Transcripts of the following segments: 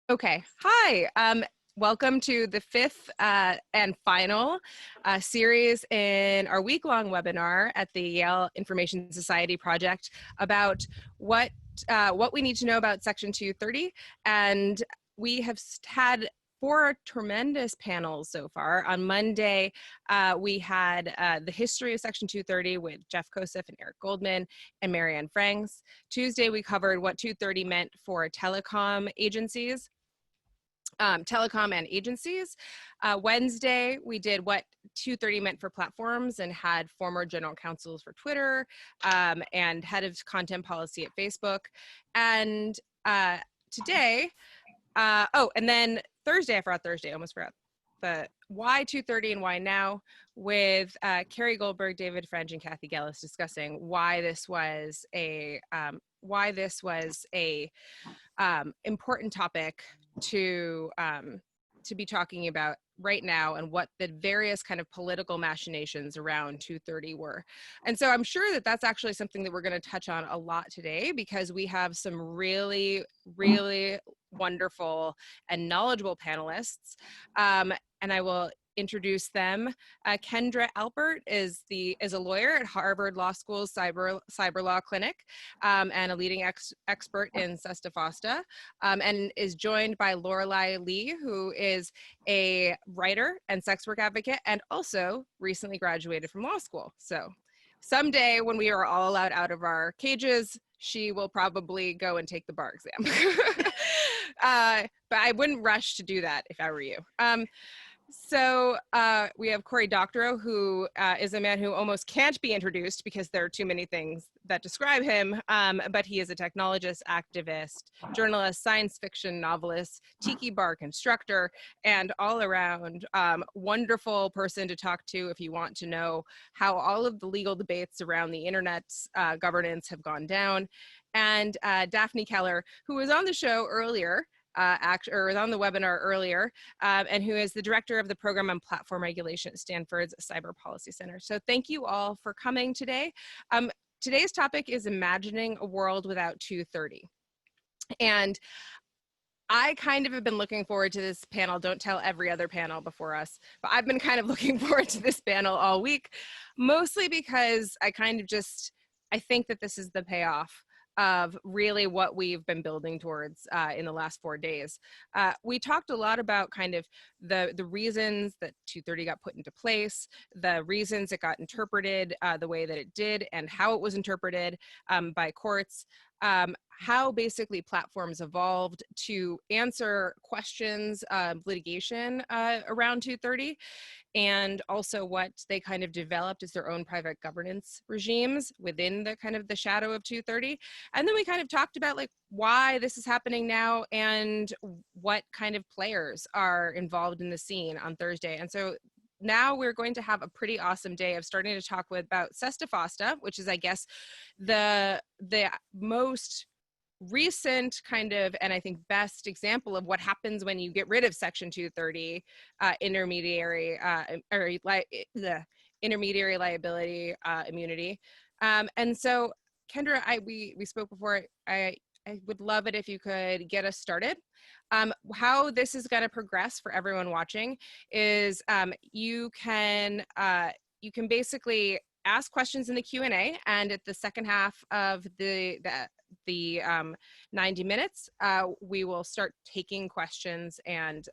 Okay, hi. Welcome to the fifth and final series in our week-long webinar at the Yale Information Society Project about what we need to know about Section 230. And we have had 4 tremendous panels so far. On Monday, we had the history of Section 230 with Jeff Kosif and Eric Goldman and Marianne Franks. Tuesday, we covered what 230 meant for telecom agencies. Telecom and agencies. Wednesday, we did what 230 meant for platforms and had former general counsels for Twitter and head of content policy at Facebook. And today, and then Thursday, I forgot Thursday, I almost forgot. But why 230 and why now, with Carrie Goldberg, David French, and Kathy Gellis discussing why this was a important topic to be talking about right now, and what the various kind of political machinations around 230 were. And so I'm sure that that's actually something that we're going to touch on a lot today, because we have some really, really wonderful and knowledgeable panelists. And I will introduce them. Kendra Albert is a lawyer at Harvard Law School's cyber law clinic and a leading expert in Sesta Fosta, and is joined by Lorelei Lee, who is a writer and sex work advocate and also recently graduated from law school. So someday when we are all allowed out of our cages, she will probably go and take the bar exam. But I wouldn't rush to do that if I were you. So we have Cory Doctorow, who is a man who almost can't be introduced because there are too many things that describe him, but he is a technologist, activist, journalist, science fiction novelist, tiki bar constructor, and all around wonderful person to talk to if you want to know how all of the legal debates around the internet's governance have gone down. And Daphne Keller, who was on the show earlier, was on the webinar earlier, and who is the director of the program on platform regulation at Stanford's Cyber Policy Center. So thank you all for coming today. Today's topic is imagining a world without 230. And I kind of have been looking forward to this panel. Don't tell every other panel before us, but I've been kind of looking forward to this panel all week, mostly because I think that this is the payoff of really what we've been building towards in the last 4 days. We talked a lot about kind of the reasons that 230 got put into place, the reasons it got interpreted the way that it did, and how it was interpreted by courts, how basically platforms evolved to answer questions of litigation around 230, and also what they kind of developed as their own private governance regimes within the kind of the shadow of 230. And then we kind of talked about like why this is happening now and what kind of players are involved in the scene on Thursday. And so now we're going to have a pretty awesome day of starting to talk about Sesta Fosta, which is, I guess, the most recent kind of, and I think best example of what happens when you get rid of Section 230 intermediary intermediary liability immunity. And so, Kendra, we spoke before. I would love it if you could get us started. How this is going to progress for everyone watching is you can basically ask questions in the Q&A, and at the second half of the 90 minutes, we will start taking questions, and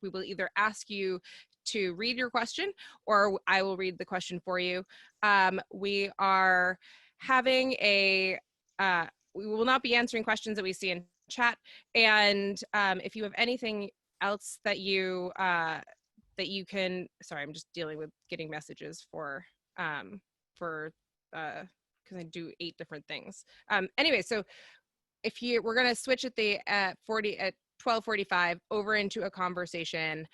we will either ask you to read your question or I will read the question for you. We are having we will not be answering questions that we see in chat, and if you have anything else that you can, sorry, I'm just dealing with getting messages for because I do 8 different things. Anyway, so we're going to switch at 12:45 over into a conversation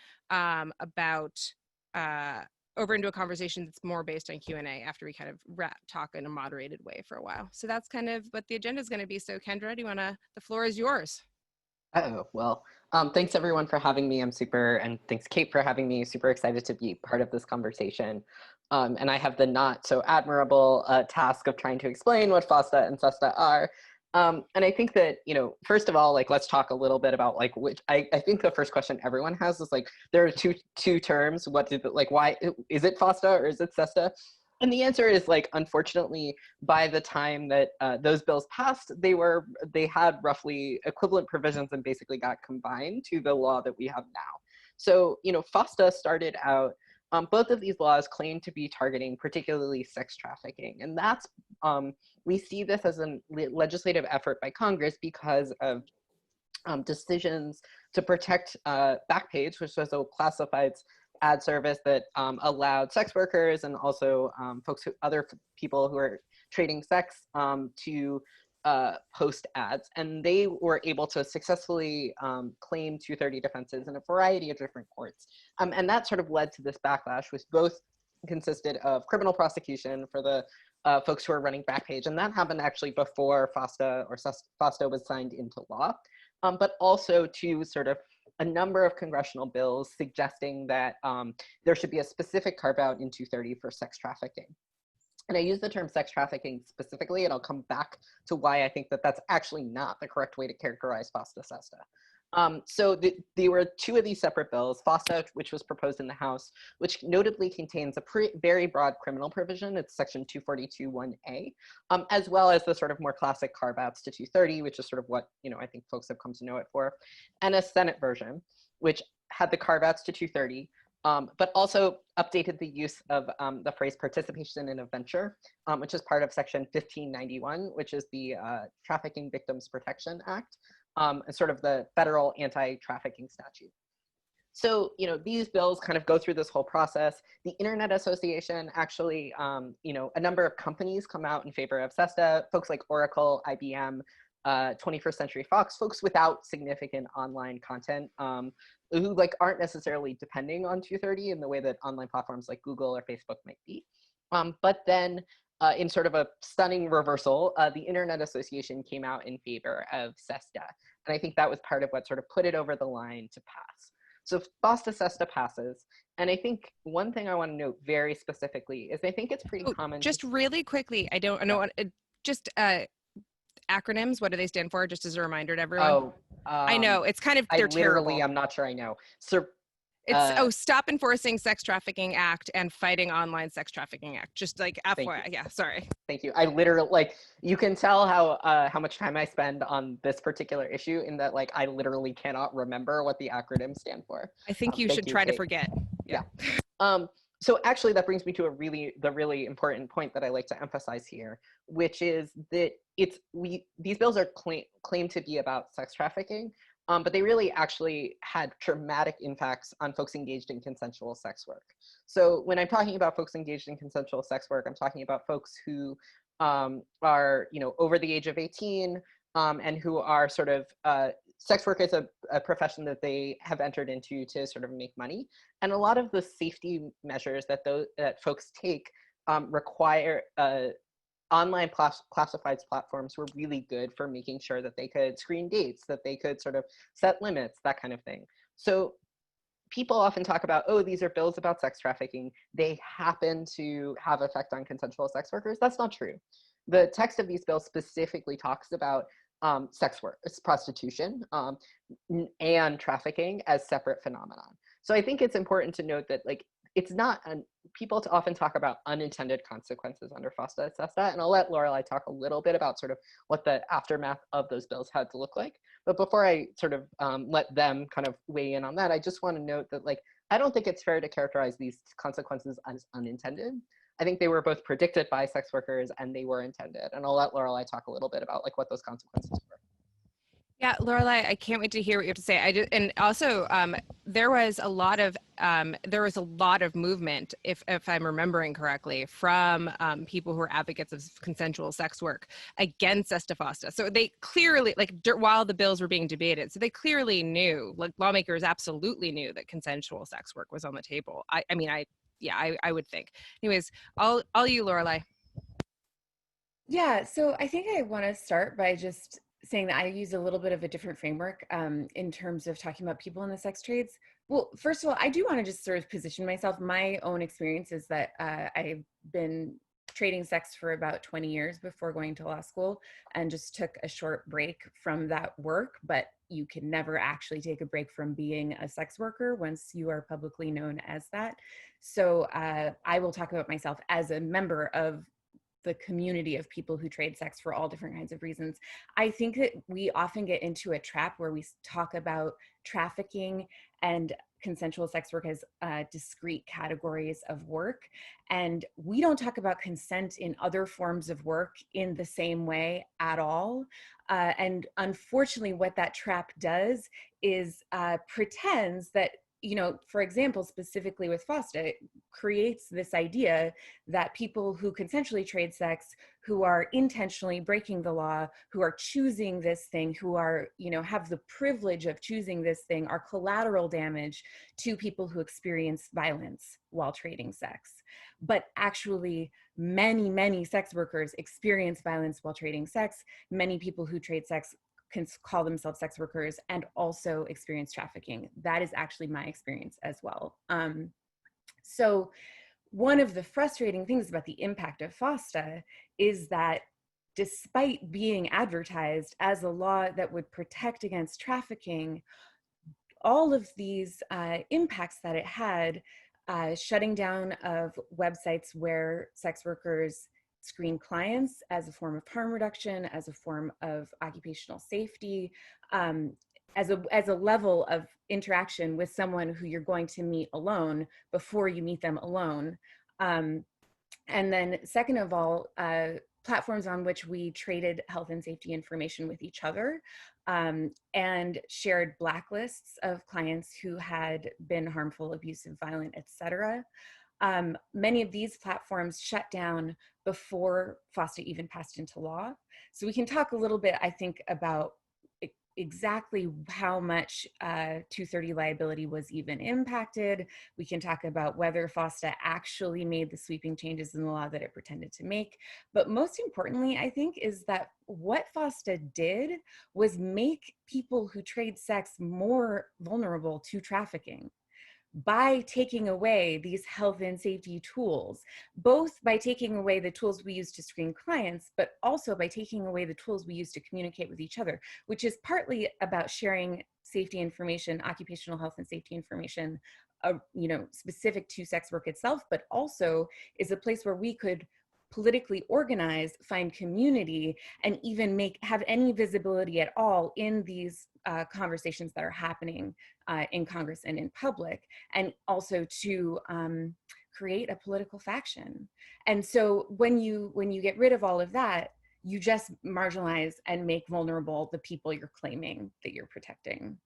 into a conversation that's more based on Q&A after we kind of talk in a moderated way for a while. So that's kind of what the agenda is going to be. So Kendra, the floor is yours. Well, thanks everyone for having me. And thanks Kate for having me. Super excited to be part of this conversation. And I have the not so admirable task of trying to explain what FOSTA and SESTA are. And I think that, first of all, like, let's talk a little bit about like which I think the first question everyone has is like, there are two terms. What did like, why is it FOSTA or is it SESTA? And the answer is like, unfortunately, by the time that those bills passed, they had roughly equivalent provisions and basically got combined to the law that we have now. So, FOSTA started out, both of these laws claim to be targeting particularly sex trafficking. And that's, we see this as a legislative effort by Congress because of decisions to protect Backpage, which was a classifieds ad service that allowed sex workers and also other people who are trading sex to post ads. And they were able to successfully claim 230 defenses in a variety of different courts. And that sort of led to this backlash, which both consisted of criminal prosecution for the folks who are running Backpage. And that happened actually before FOSTA was signed into law, but also to sort of a number of congressional bills suggesting that there should be a specific carve out in 230 for sex trafficking. And I use the term sex trafficking specifically, and I'll come back to why I think that that's actually not the correct way to characterize FOSTA-SESTA. So there were two of these separate bills, FOSTA, which was proposed in the House, which notably contains a very broad criminal provision. It's section 242(1)A, as well as the sort of more classic carve-outs to 230, which is sort of what I think folks have come to know it for, and a Senate version, which had the carve-outs to 230, but also updated the use of the phrase participation in a venture, which is part of section 1591, which is the Trafficking Victims Protection Act, sort of the federal anti-trafficking statute. So, these bills kind of go through this whole process. The Internet Association actually, a number of companies come out in favor of SESTA, folks like Oracle, IBM, 21st Century Fox, folks without significant online content, who like aren't necessarily depending on 230 in the way that online platforms like Google or Facebook might be. But then in sort of a stunning reversal, the Internet Association came out in favor of SESTA. And I think that was part of what sort of put it over the line to pass. So FOSTA-SESTA passes. And I think one thing I want to note very specifically is I think it's pretty common. Just really quickly, I don't know, just acronyms, what do they stand for? Just as a reminder to everyone. I know, it's kind of, they're terrible. I'm not sure I know. So it's Stop Enforcing Sex Trafficking Act and Fighting Online Sex Trafficking Act. Just like FYI, yeah, sorry. Thank you. I literally, like, you can tell how much time I spend on this particular issue in that, like, I literally cannot remember what the acronyms stand for. I think you should try to forget. Yeah. So actually that brings me to the really important point that I like to emphasize here, which is that these bills are claimed to be about sex trafficking, but they really actually had dramatic impacts on folks engaged in consensual sex work. So when I'm talking about folks engaged in consensual sex work, I'm talking about folks who are, over the age of 18 and who are sort of, sex work is a profession that they have entered into to sort of make money. And a lot of the safety measures that folks take require online classifieds platforms were really good for making sure that they could screen dates, that they could sort of set limits, that kind of thing. So people often talk about, oh, these are bills about sex trafficking. They happen to have effect on consensual sex workers. That's not true. The text of these bills specifically talks about sex work, prostitution, and trafficking as separate phenomenon. So I think it's important to note that, like, it's not, people often talk about unintended consequences under FOSTA-SESTA, and I'll let Lorelei talk a little bit about sort of what the aftermath of those bills had to look like. But before I sort of let them kind of weigh in on that, I just want to note that, like, I don't think it's fair to characterize these consequences as unintended. I think they were both predicted by sex workers and they were intended. And I'll let Lorelei talk a little bit about, like, what those consequences were. Yeah, Lorelei, I can't wait to hear what you have to say. And also, there was a lot of movement, if I'm remembering correctly, from people who are advocates of consensual sex work against SESTA-FOSTA. So they clearly, like, while the bills were being debated, so they clearly knew, like, lawmakers absolutely knew that consensual sex work was on the table. I would think. Anyways, all you, Lorelei. Yeah, so I think I want to start by just saying that I use a little bit of a different framework in terms of talking about people in the sex trades. Well, first of all, I do want to just sort of position myself. My own experience is that I've been trading sex for about 20 years before going to law school, and just took a short break from that work. But you can never actually take a break from being a sex worker once you are publicly known as that. So I will talk about myself as a member of the community of people who trade sex for all different kinds of reasons. I think that we often get into a trap where we talk about trafficking and consensual sex work as discrete categories of work. And we don't talk about consent in other forms of work in the same way at all. And unfortunately, what that trap does is pretends that, you know, for example, specifically with FOSTA, it creates this idea that people who consensually trade sex, who are intentionally breaking the law, who are choosing this thing, who are, you know, have the privilege of choosing this thing, are collateral damage to people who experience violence while trading sex. But actually, many, many sex workers experience violence while trading sex. Many people who trade sex can call themselves sex workers and also experience trafficking. That is actually my experience as well. So one of the frustrating things about the impact of FOSTA is that despite being advertised as a law that would protect against trafficking, all of these impacts that it had, shutting down of websites where sex workers screen clients as a form of harm reduction, as a form of occupational safety, as a level of interaction with someone who you're going to meet alone before you meet them alone. And then second of all, platforms on which we traded health and safety information with each other, and shared blacklists of clients who had been harmful, abusive, violent, etc. Many of these platforms shut down before FOSTA even passed into law. So we can talk a little bit, I think, about exactly how much 230 liability was even impacted. We can talk about whether FOSTA actually made the sweeping changes in the law that it pretended to make. But most importantly, I think, is that what FOSTA did was make people who trade sex more vulnerable to trafficking by taking away these health and safety tools, both by taking away the tools we use to screen clients, but also by taking away the tools we use to communicate with each other, which is partly about sharing safety information, occupational health and safety information, you know, specific to sex work itself, but also is a place where we could politically organize, find community, and even have any visibility at all in these conversations that are happening in Congress and in public, and also to create a political faction. And so when you get rid of all of that, you just marginalize and make vulnerable the people you're claiming that you're protecting.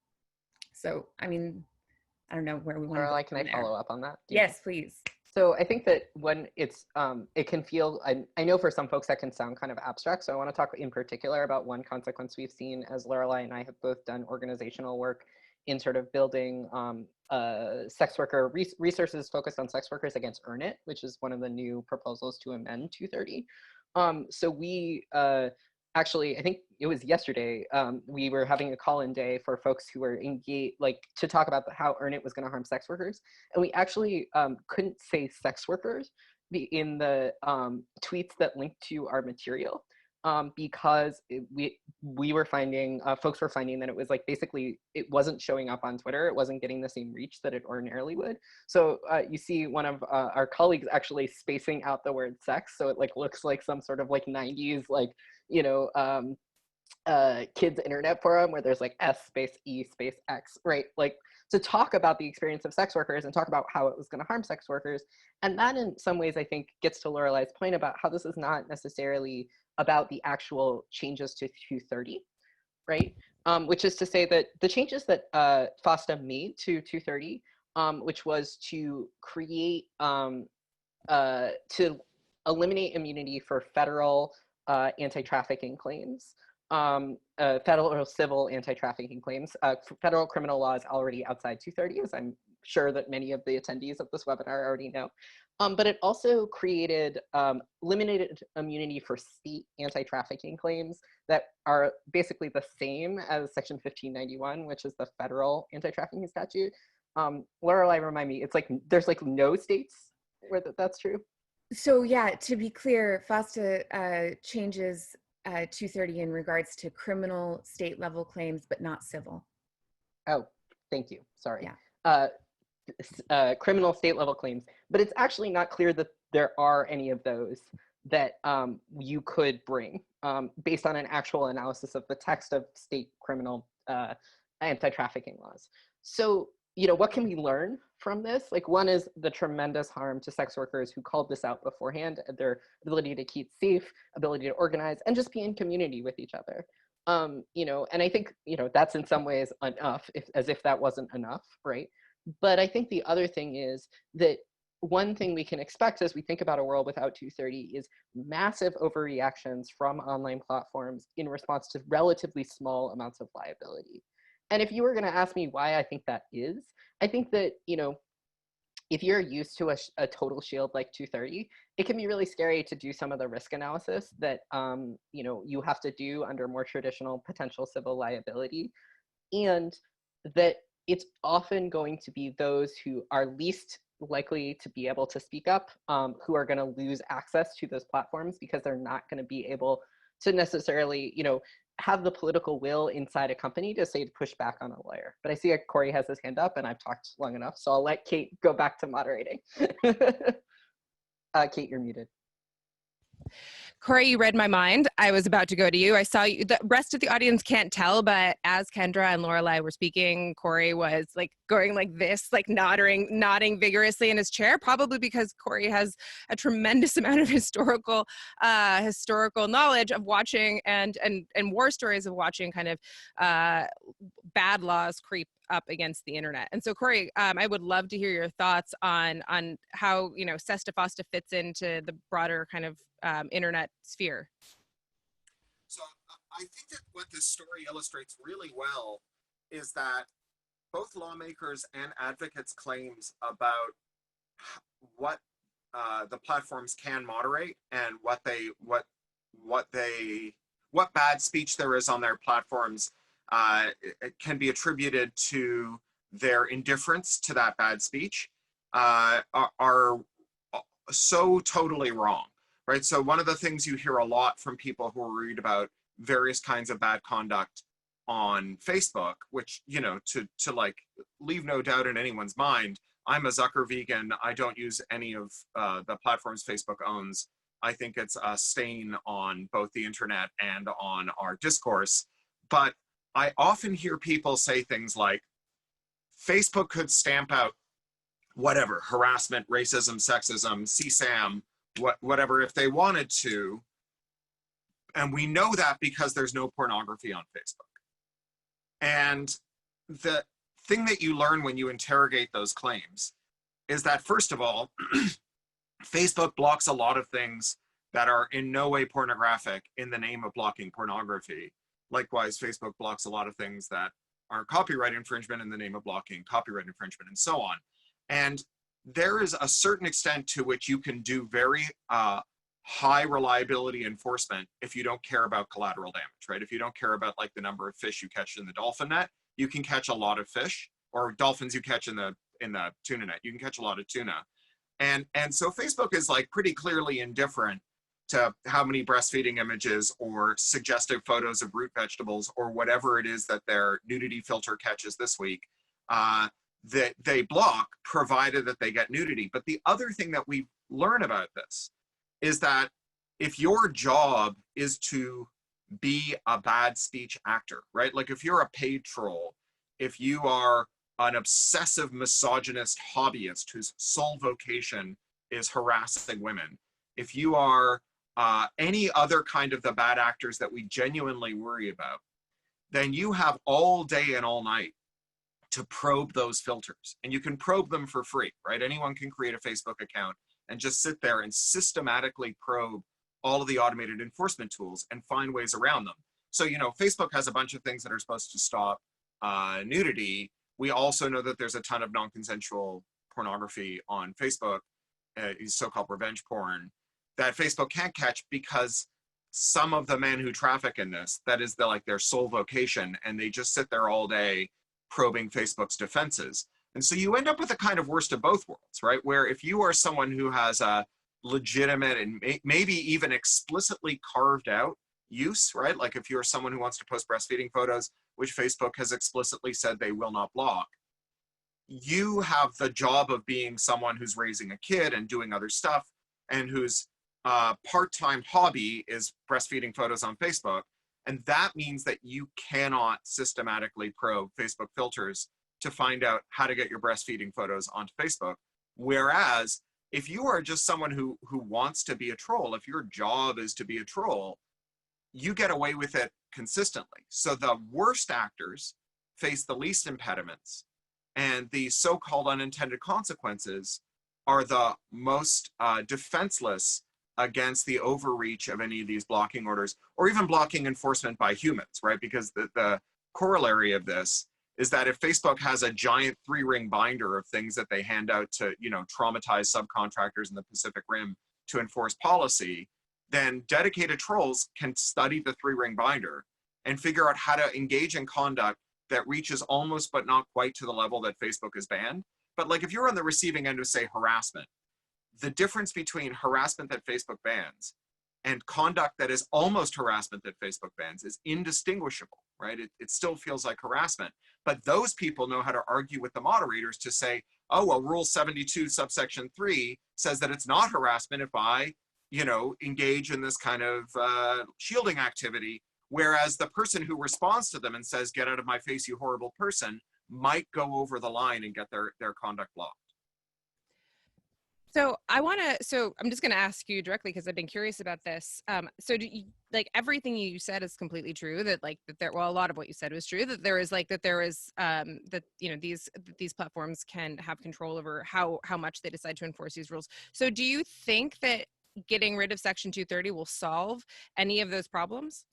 So, I mean, I don't know where we want to go. Lorelei, can I follow up on that? Yes, please. So I think that when it's, it can feel, I know for some folks that can sound kind of abstract, so I want to talk in particular about one consequence we've seen, as Lorelei and I have both done organizational work in sort of building sex worker resources focused on sex workers against Earn It, which is one of the new proposals to amend 230. So we actually, I think it was yesterday, we were having a call-in day for folks who were engaged, like to talk about how Earn It was going to harm sex workers. And we actually couldn't say sex workers in the tweets that linked to our material because we were finding, folks were finding that it was like, basically, it wasn't showing up on Twitter. It wasn't getting the same reach that it ordinarily would. So you see one of our colleagues actually spacing out the word sex. So it like looks like some sort of like 90s, like, you know, kids internet forum where there's like S space E space X, right? Like to talk about the experience of sex workers and talk about how it was going to harm sex workers. And that in some ways, I think, gets to Lorelei's point about how this is not necessarily about the actual changes to 230, right? Which is to say that the changes that FOSTA made to 230, which was to create, to eliminate immunity for federal anti-trafficking claims, federal civil anti-trafficking claims. Federal criminal law is already outside 230, as I'm sure that many of the attendees of this webinar already know. But it also created limited immunity for state anti-trafficking claims that are basically the same as Section 1591, which is the federal anti-trafficking statute. Lorelei, remind me, it's like, there's like no states where that's true? So yeah, to be clear, FOSTA changes 230 in regards to criminal state level claims, but not civil. Oh, thank you. Sorry. Yeah. Criminal state level claims, but it's actually not clear that there are any of those that you could bring based on an actual analysis of the text of state criminal anti-trafficking laws. So, what can we learn from this? Like, one is the tremendous harm to sex workers who called this out beforehand, their ability to keep safe, ability to organize, and just be in community with each other. And I think, that's in some ways enough, as if that wasn't enough, right? But I think the other thing is that one thing we can expect as we think about a world without 230 is massive overreactions from online platforms in response to relatively small amounts of liability. And if you were going to ask me why I think that is, I think that, if you're used to a total shield like 230, it can be really scary to do some of the risk analysis that, you have to do under more traditional potential civil liability. And that it's often going to be those who are least likely to be able to speak up, who are going to lose access to those platforms because they're not going to be able to necessarily, have the political will inside a company to say to push back on a lawyer. But I see Cory has his hand up and I've talked long enough, so I'll let Kate go back to moderating. Kate, you're muted. Cory, you read my mind. I was about to go to you. I saw you. The rest of the audience can't tell, but as Kendra and Lorelei were speaking, Cory was like going like this, like nodding vigorously in his chair, probably because Cory has a tremendous amount of historical knowledge of watching and war stories of watching kind of bad laws creep up against the internet. And so, Cory, I would love to hear your thoughts on how SESTA FOSTA fits into the broader kind of internet sphere. So I think that what this story illustrates really well is that both lawmakers and advocates' claims about what the platforms can moderate and what bad speech there is on their platforms it can be attributed to their indifference to that bad speech are so totally wrong. Right. So one of the things you hear a lot from people who read about various kinds of bad conduct on Facebook, which, to like leave no doubt in anyone's mind, I'm a Zucker vegan. I don't use any of the platforms Facebook owns. I think it's a stain on both the internet and on our discourse. But I often hear people say things like, Facebook could stamp out whatever, harassment, racism, sexism, CSAM, whatever, if they wanted to. And we know that because there's no pornography on Facebook. And the thing that you learn when you interrogate those claims is that, first of all, Facebook blocks a lot of things that are in no way pornographic in the name of blocking pornography. Likewise, Facebook blocks a lot of things that aren't copyright infringement in the name of blocking copyright infringement, and so on. And there is a certain extent to which you can do very high reliability enforcement if you don't care about collateral damage, right? If you don't care about like the number of fish you catch in the dolphin net, you can catch a lot of fish, or dolphins you catch in the tuna net. You can catch a lot of tuna. And so Facebook is like pretty clearly indifferent to how many breastfeeding images or suggestive photos of root vegetables or whatever it is that their nudity filter catches this week that they block, provided that they get nudity. But the other thing that we learn about this is that if your job is to be a bad speech actor, right? Like if you're a paid troll, if you are an obsessive misogynist hobbyist whose sole vocation is harassing women, if you are any other kind of the bad actors that we genuinely worry about, then you have all day and all night to probe those filters. And you can probe them for free, right? Anyone can create a Facebook account and just sit there and systematically probe all of the automated enforcement tools and find ways around them. So, Facebook has a bunch of things that are supposed to stop nudity. We also know that there's a ton of non-consensual pornography on Facebook, so-called revenge porn, that Facebook can't catch because some of the men who traffic in this, that is their sole vocation, and they just sit there all day probing Facebook's defenses. And so you end up with a kind of worst of both worlds, right? Where if you are someone who has a legitimate and maybe even explicitly carved out use, right? Like if you're someone who wants to post breastfeeding photos, which Facebook has explicitly said they will not block, you have the job of being someone who's raising a kid and doing other stuff and whose part-time hobby is breastfeeding photos on Facebook. And that means that you cannot systematically probe Facebook filters to find out how to get your breastfeeding photos onto Facebook. Whereas if you are just someone who wants to be a troll, if your job is to be a troll, you get away with it consistently. So the worst actors face the least impediments, and the so-called unintended consequences are the most defenseless against the overreach of any of these blocking orders, or even blocking enforcement by humans, right? Because the corollary of this is that if Facebook has a giant 3-ring binder of things that they hand out to, you know, traumatized subcontractors in the Pacific Rim to enforce policy, then dedicated trolls can study the 3-ring binder and figure out how to engage in conduct that reaches almost but not quite to the level that Facebook has banned. But like if you're on the receiving end of, say, harassment, the difference between harassment that Facebook bans and conduct that is almost harassment that Facebook bans is indistinguishable, right? It still feels like harassment. But those people know how to argue with the moderators to say, oh, well, Rule 72, subsection 3 says that it's not harassment if I, you know, engage in this kind of shielding activity, whereas the person who responds to them and says, get out of my face, you horrible person, might go over the line and get their conduct blocked. So I'm just going to ask you directly because I've been curious about this. So do you, like, everything you said is completely true, that like that there, well, a lot of what you said was true, that there is that, you know, these platforms can have control over how much they decide to enforce these rules. So do you think that getting rid of Section 230 will solve any of those problems?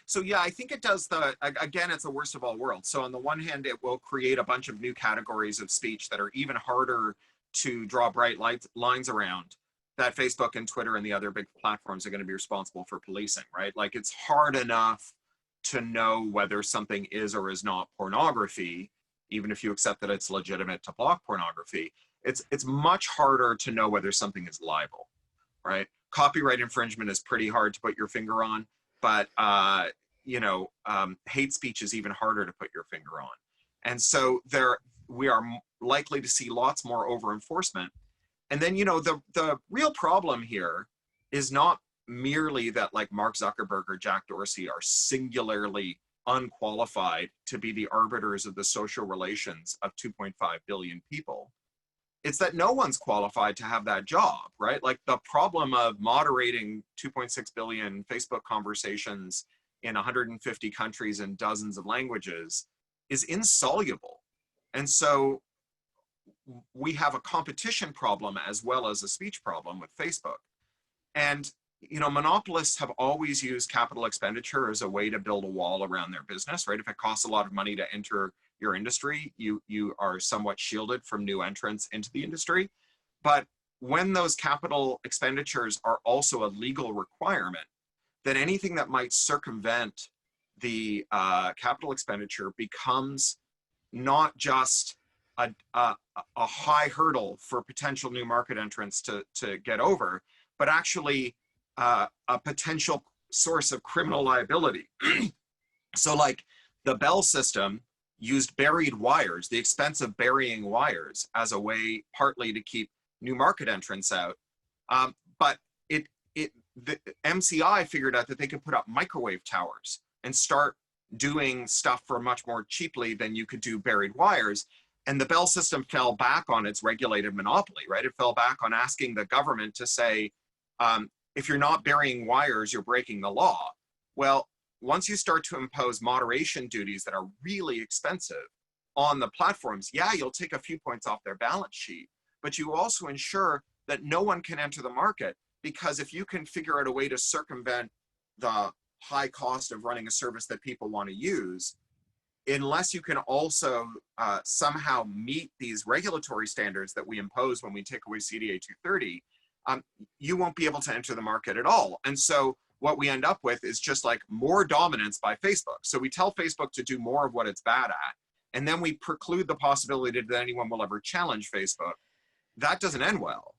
So yeah, I think it does. Again, it's the worst of all worlds. So on the one hand, it will create a bunch of new categories of speech that are even harder to draw bright lines around, that Facebook and Twitter and the other big platforms are going to be responsible for policing, right? Like it's hard enough to know whether something is or is not pornography, even if you accept that it's legitimate to block pornography. It's much harder to know whether something is libel, right? Copyright infringement is pretty hard to put your finger on, but you know, hate speech is even harder to put your finger on. And so we are likely to see lots more over enforcement. And then, you know, the real problem here is not merely that like Mark Zuckerberg or Jack Dorsey are singularly unqualified to be the arbiters of the social relations of 2.5 billion people. It's that no one's qualified to have that job, right? Like the problem of moderating 2.6 billion Facebook conversations in 150 countries and dozens of languages is insoluble. And so we have a competition problem as well as a speech problem with Facebook. And, you know, monopolists have always used capital expenditure as a way to build a wall around their business, right? If it costs a lot of money to enter your industry, you are somewhat shielded from new entrants into the industry. But when those capital expenditures are also a legal requirement, then anything that might circumvent the capital expenditure becomes not just a high hurdle for potential new market entrants to get over, but actually a potential source of criminal liability. So like the Bell system used buried wires, the expense of burying wires, as a way partly to keep new market entrants out. But the MCI figured out that they could put up microwave towers and start doing stuff for much more cheaply than you could do buried wires. And the Bell system fell back on its regulated monopoly, right? It fell back on asking the government to say, if you're not burying wires, you're breaking the law. Well, once you start to impose moderation duties that are really expensive on the platforms, yeah, you'll take a few points off their balance sheet, but you also ensure that no one can enter the market, because if you can figure out a way to circumvent the high cost of running a service that people want to use, unless you can also somehow meet these regulatory standards that we impose when we take away CDA 230, you won't be able to enter the market at all. And so what we end up with is just like more dominance by Facebook. So we tell Facebook to do more of what it's bad at, and then we preclude the possibility that anyone will ever challenge Facebook. That doesn't end well.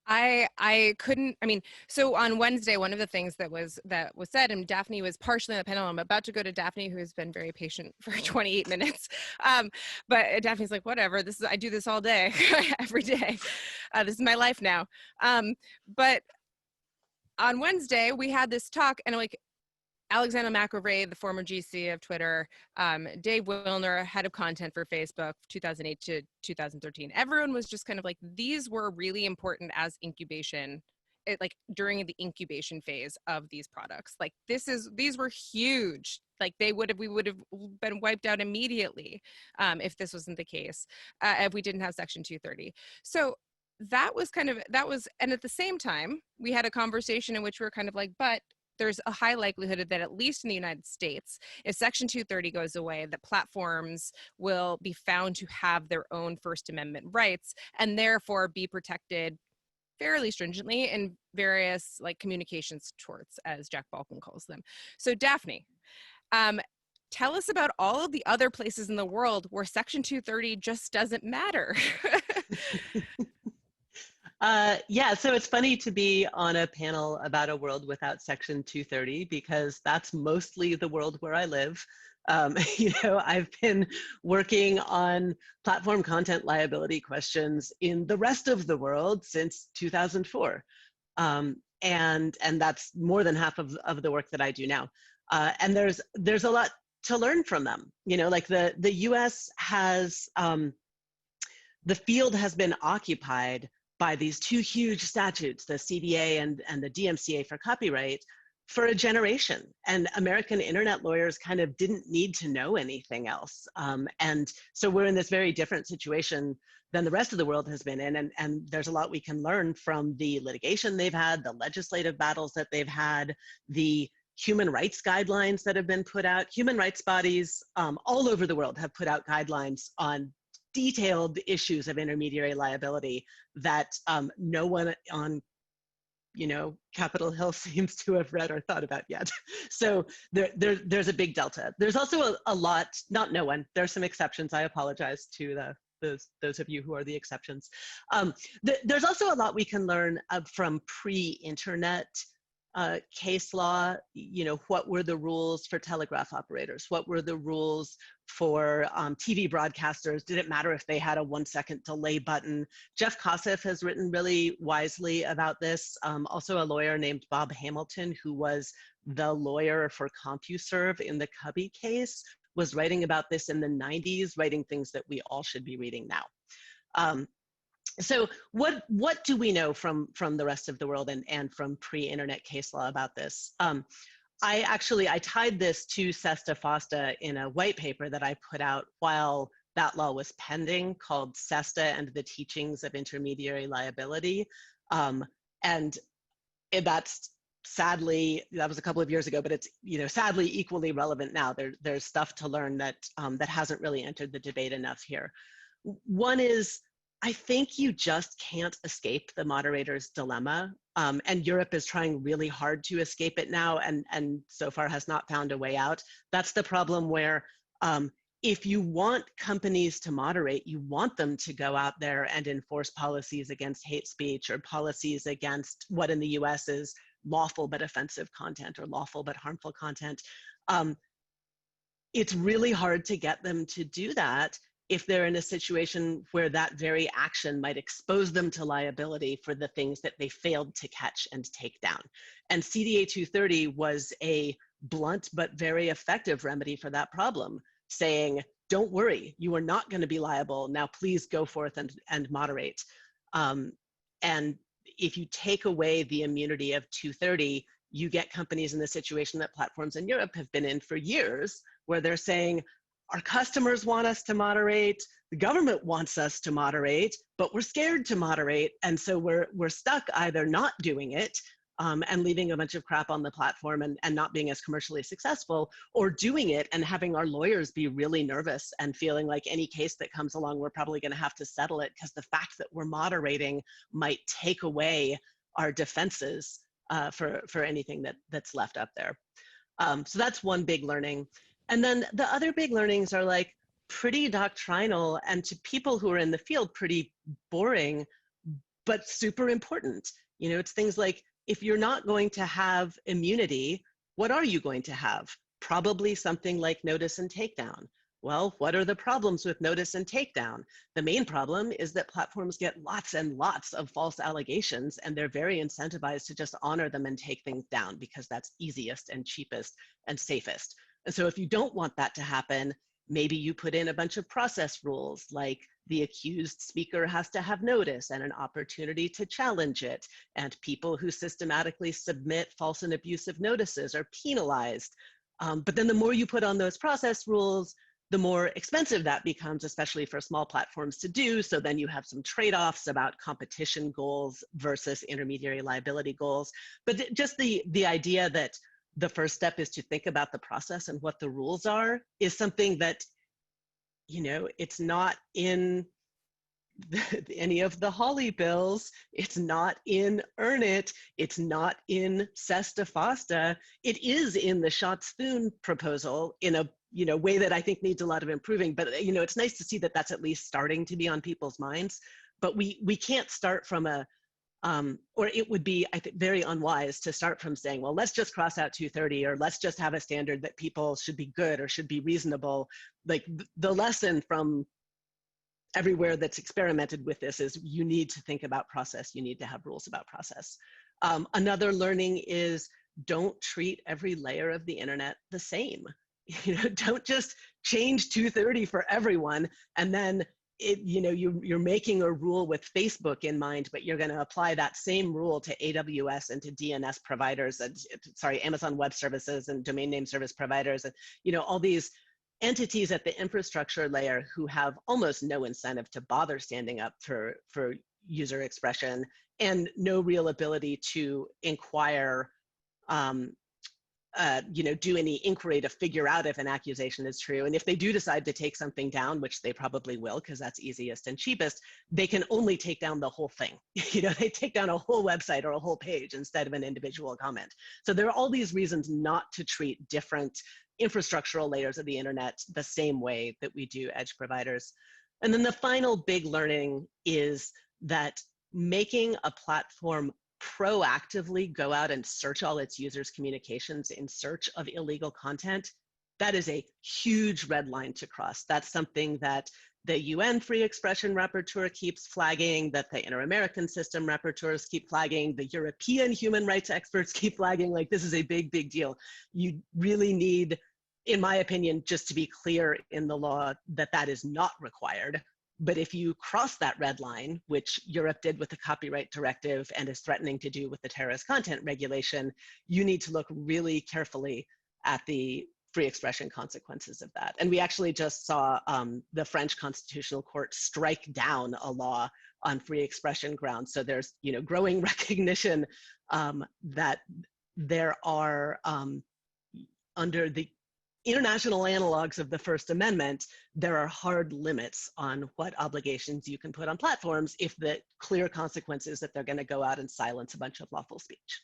I couldn't, I mean, so on Wednesday, one of the things that was said, and Daphne was partially on the panel. I'm about to go to Daphne, who has been very patient for 28 minutes. But Daphne's like, whatever, I do this all day, every day. This is my life now. But on Wednesday, we had this talk, and like, Alexander McElroy, the former GC of Twitter, Dave Wilner, head of content for Facebook, 2008 to 2013. Everyone was just kind of like, these were really important as incubation, like during the incubation phase of these products. Like these were huge. Like we would have been wiped out immediately if this wasn't the case, if we didn't have Section 230. So that was, and at the same time, we had a conversation in which we were kind of like, but there's a high likelihood that at least in the United States, if Section 230 goes away, that platforms will be found to have their own First Amendment rights and therefore be protected fairly stringently in various like communications torts, as Jack Balkin calls them. So Daphne, tell us about all of the other places in the world where Section 230 just doesn't matter. Yeah, so it's funny to be on a panel about a world without Section 230 because that's mostly the world where I live. I've been working on platform content liability questions in the rest of the world since 2004. And that's more than half of the work that I do now. And there's a lot to learn from them. Like the US has, the field has been occupied by these two huge statutes, the CDA and the DMCA for copyright, for a generation. And American internet lawyers kind of didn't need to know anything else. And so we're in this very different situation than the rest of the world has been in. And there's a lot we can learn from the litigation they've had, the legislative battles that they've had, the human rights guidelines that have been put out. Human rights bodies all over the world have put out guidelines on detailed issues of intermediary liability that no one on Capitol Hill seems to have read or thought about yet. So there's a big delta. There's also a lot, not no one, there's some exceptions. I apologize to those of you who are the exceptions. There's also a lot we can learn from pre-internet case law. What were the rules for telegraph operators? What were the rules for TV broadcasters? Did it matter if they had a 1-second delay button? Jeff Kosseff has written really wisely about this. Also a lawyer named Bob Hamilton, who was the lawyer for CompuServe in the Cubby case, was writing about this in the 90s, writing things that we all should be reading now. So what do we know from the rest of the world and from pre-internet case law about this? I tied this to SESTA FOSTA in a white paper that I put out while that law was pending, called SESTA and the Teachings of Intermediary Liability. And that's sadly, that was a couple of years ago, but it's sadly equally relevant now. There's stuff to learn that hasn't really entered the debate enough here. One is, I think you just can't escape the moderator's dilemma. And Europe is trying really hard to escape it now and so far has not found a way out. That's the problem where if you want companies to moderate, you want them to go out there and enforce policies against hate speech or policies against what in the US is lawful but offensive content or lawful but harmful content. It's really hard to get them to do that if they're in a situation where that very action might expose them to liability for the things that they failed to catch and take down. And CDA 230 was a blunt but very effective remedy for that problem, saying, don't worry, you are not going to be liable. Now please go forth and moderate. And if you take away the immunity of 230, you get companies in the situation that platforms in Europe have been in for years, where they're saying, our customers want us to moderate, the government wants us to moderate, but we're scared to moderate. And so we're stuck either not doing it and leaving a bunch of crap on the platform and not being as commercially successful, or doing it and having our lawyers be really nervous and feeling like any case that comes along, we're probably gonna have to settle it because the fact that we're moderating might take away our defenses for anything that's left up there. So that's one big learning. And then the other big learnings are like pretty doctrinal and to people who are in the field pretty boring, but super important. You know, it's things like, if you're not going to have immunity, what are you going to have? Probably something like notice and takedown. Well, what are the problems with notice and takedown? The main problem is that platforms get lots and lots of false allegations, and they're very incentivized to just honor them and take things down because that's easiest and cheapest and safest. And so if you don't want that to happen, maybe you put in a bunch of process rules, like the accused speaker has to have notice and an opportunity to challenge it, and people who systematically submit false and abusive notices are penalized. But then the more you put on those process rules, the more expensive that becomes, especially for small platforms to do. So then you have some trade-offs about competition goals versus intermediary liability goals. But just the idea that the first step is to think about the process and what the rules are is something that, you know, it's not in any of the Hawley bills, it's not in Earn It, it's not in SESTA FOSTA. It is in the Schatz-Thun proposal in a way that I think needs a lot of improving. But you know, it's nice to see that that's at least starting to be on people's minds. But we can't start from a or it would be, I think, very unwise to start from saying, well, let's just cross out 230, or let's just have a standard that people should be good or should be reasonable. Like the lesson from everywhere that's experimented with this is you need to think about process. You need to have rules about process. Another learning is don't treat every layer of the internet the same. You know, don't just change 230 for everyone and then you're making a rule with Facebook in mind, but you're going to apply that same rule to AWS and to DNS providers, and Amazon Web Services and domain name service providers, and all these entities at the infrastructure layer who have almost no incentive to bother standing up for user expression and no real ability to inquire, do any inquiry to figure out if an accusation is true. And if they do decide to take something down, which they probably will, because that's easiest and cheapest, they can only take down the whole thing. They take down a whole website or a whole page instead of an individual comment. So there are all these reasons not to treat different infrastructural layers of the internet the same way that we do edge providers. And then the final big learning is that making a platform proactively go out and search all its users' communications in search of illegal content, that is a huge red line to cross. That's something that the UN Free Expression Rapporteur keeps flagging, that the Inter-American System Rapporteurs keep flagging, the European human rights experts keep flagging. Like, this is a big, big deal. You really need, in my opinion, just to be clear in the law that that is not required. But if you cross that red line, which Europe did with the copyright directive and is threatening to do with the terrorist content regulation, you need to look really carefully at the free expression consequences of that. And we actually just saw the French Constitutional Court strike down a law on free expression grounds. So there's growing recognition that there are, under the international analogs of the First Amendment, there are hard limits on what obligations you can put on platforms if the clear consequence is that they're going to go out and silence a bunch of lawful speech.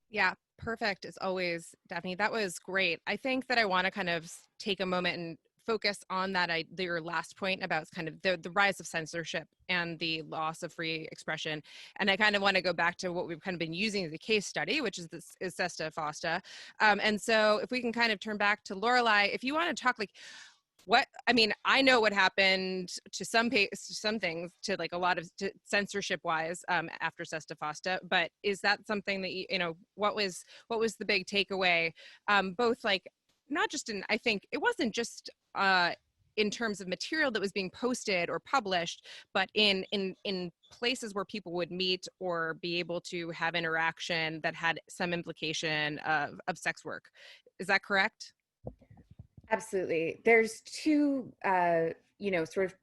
Yeah, perfect as always, Daphne. That was great. I think that I want to kind of take a moment and focus on that, your last point about kind of the rise of censorship and the loss of free expression. And I kind of want to go back to what we've kind of been using as a case study, which is SESTA FOSTA. And so if we can kind of turn back to Lorelei, if you want to talk I know what happened to some things, to like a lot of censorship wise after SESTA FOSTA, but is that something that, what was the big takeaway, both like, not just I think it wasn't just in terms of material that was being posted or published, but in places where people would meet or be able to have interaction that had some implication of sex work. Is that correct? Absolutely. There's two, sort of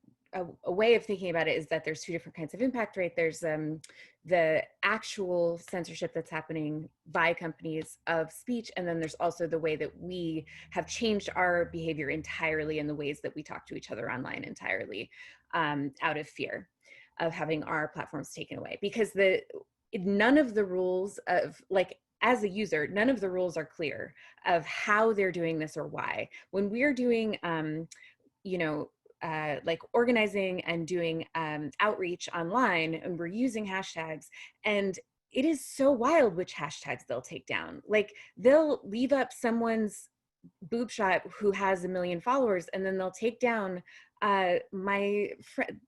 a way of thinking about it is that there's two different kinds of impact, right? There's the actual censorship that's happening by companies of speech, and then there's also the way that we have changed our behavior entirely in the ways that we talk to each other online entirely, out of fear of having our platforms taken away. Because none of the rules of, like, as a user, none of the rules are clear of how they're doing this or why. When we're doing, like organizing and doing outreach online, and we're using hashtags, and it is so wild which hashtags they'll take down. Like they'll leave up someone's boob shot who has 1 million followers, and then they'll take down the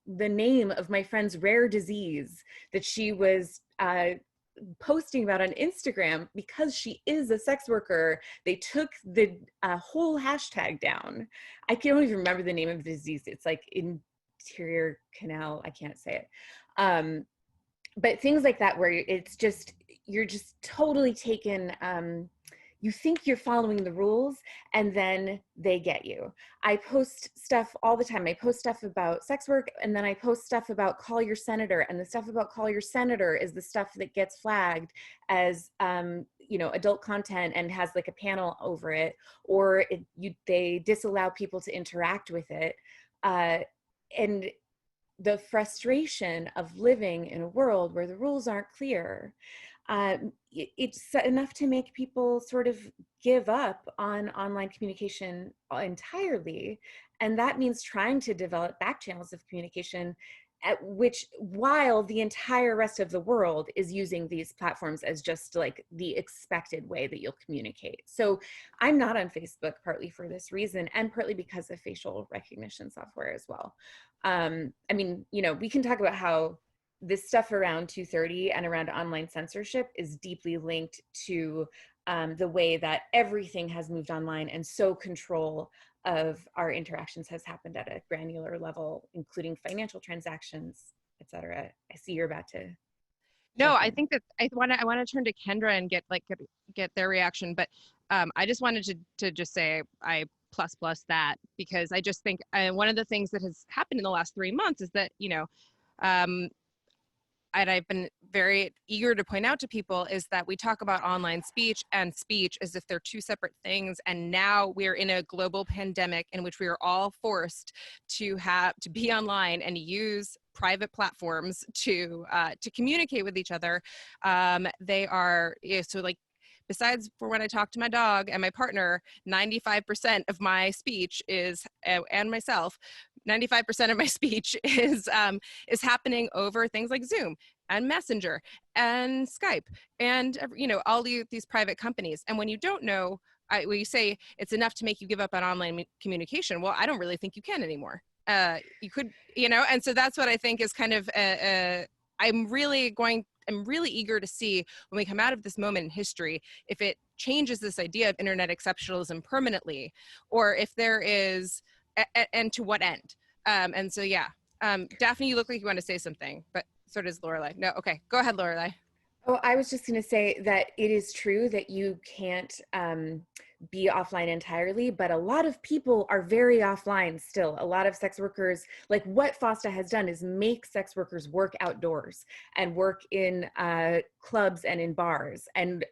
name of my friend's rare disease that she was posting about on Instagram because she is a sex worker. They took the whole hashtag down. I can't even remember the name of the disease. It's like interior canal. I can't say it. But things like that, where it's just, you're just totally taken, you think you're following the rules, and then they get you. I post stuff all the time. I post stuff about sex work, and then I post stuff about call your senator, and the stuff about call your senator is the stuff that gets flagged as adult content and has like a panel over it, or they disallow people to interact with it. And the frustration of living in a world where the rules aren't clear, it's enough to make people sort of give up on online communication entirely. And that means trying to develop back channels of communication, while the entire rest of the world is using these platforms as just like the expected way that you'll communicate. So I'm not on Facebook, partly for this reason, and partly because of facial recognition software as well. I mean, we can talk about how this stuff around 230 and around online censorship is deeply linked to the way that everything has moved online, and so control of our interactions has happened at a granular level, including financial transactions, et cetera. I see you're about to. No, I think that I want to turn to Kendra and get their reaction, but I just wanted to just say I plus that, because I just think one of the things that has happened in the last 3 months is that and I've been very eager to point out to people, is that we talk about online speech and speech as if they're two separate things. And now we're in a global pandemic in which we are all forced to be online and use private platforms to communicate with each other. They are, so like, besides for when I talk to my dog and my partner, 95% of my speech is, and myself, 95% of my speech is happening over things like Zoom and Messenger and Skype and all these private companies. And when you don't know, when you say it's enough to make you give up on online communication, well, I don't really think you can anymore. You could, and so that's what I think is kind of I'm really eager to see when we come out of this moment in history, if it changes this idea of internet exceptionalism permanently, or if there is, and to what end. And so, yeah, Daphne, you look like you want to say something, but so does Lorelei. No, okay, go ahead, Lorelei. Oh, I was just going to say that it is true that you can't be offline entirely, but a lot of people are very offline still. A lot of sex workers, like what FOSTA has done is make sex workers work outdoors and work in clubs and in bars and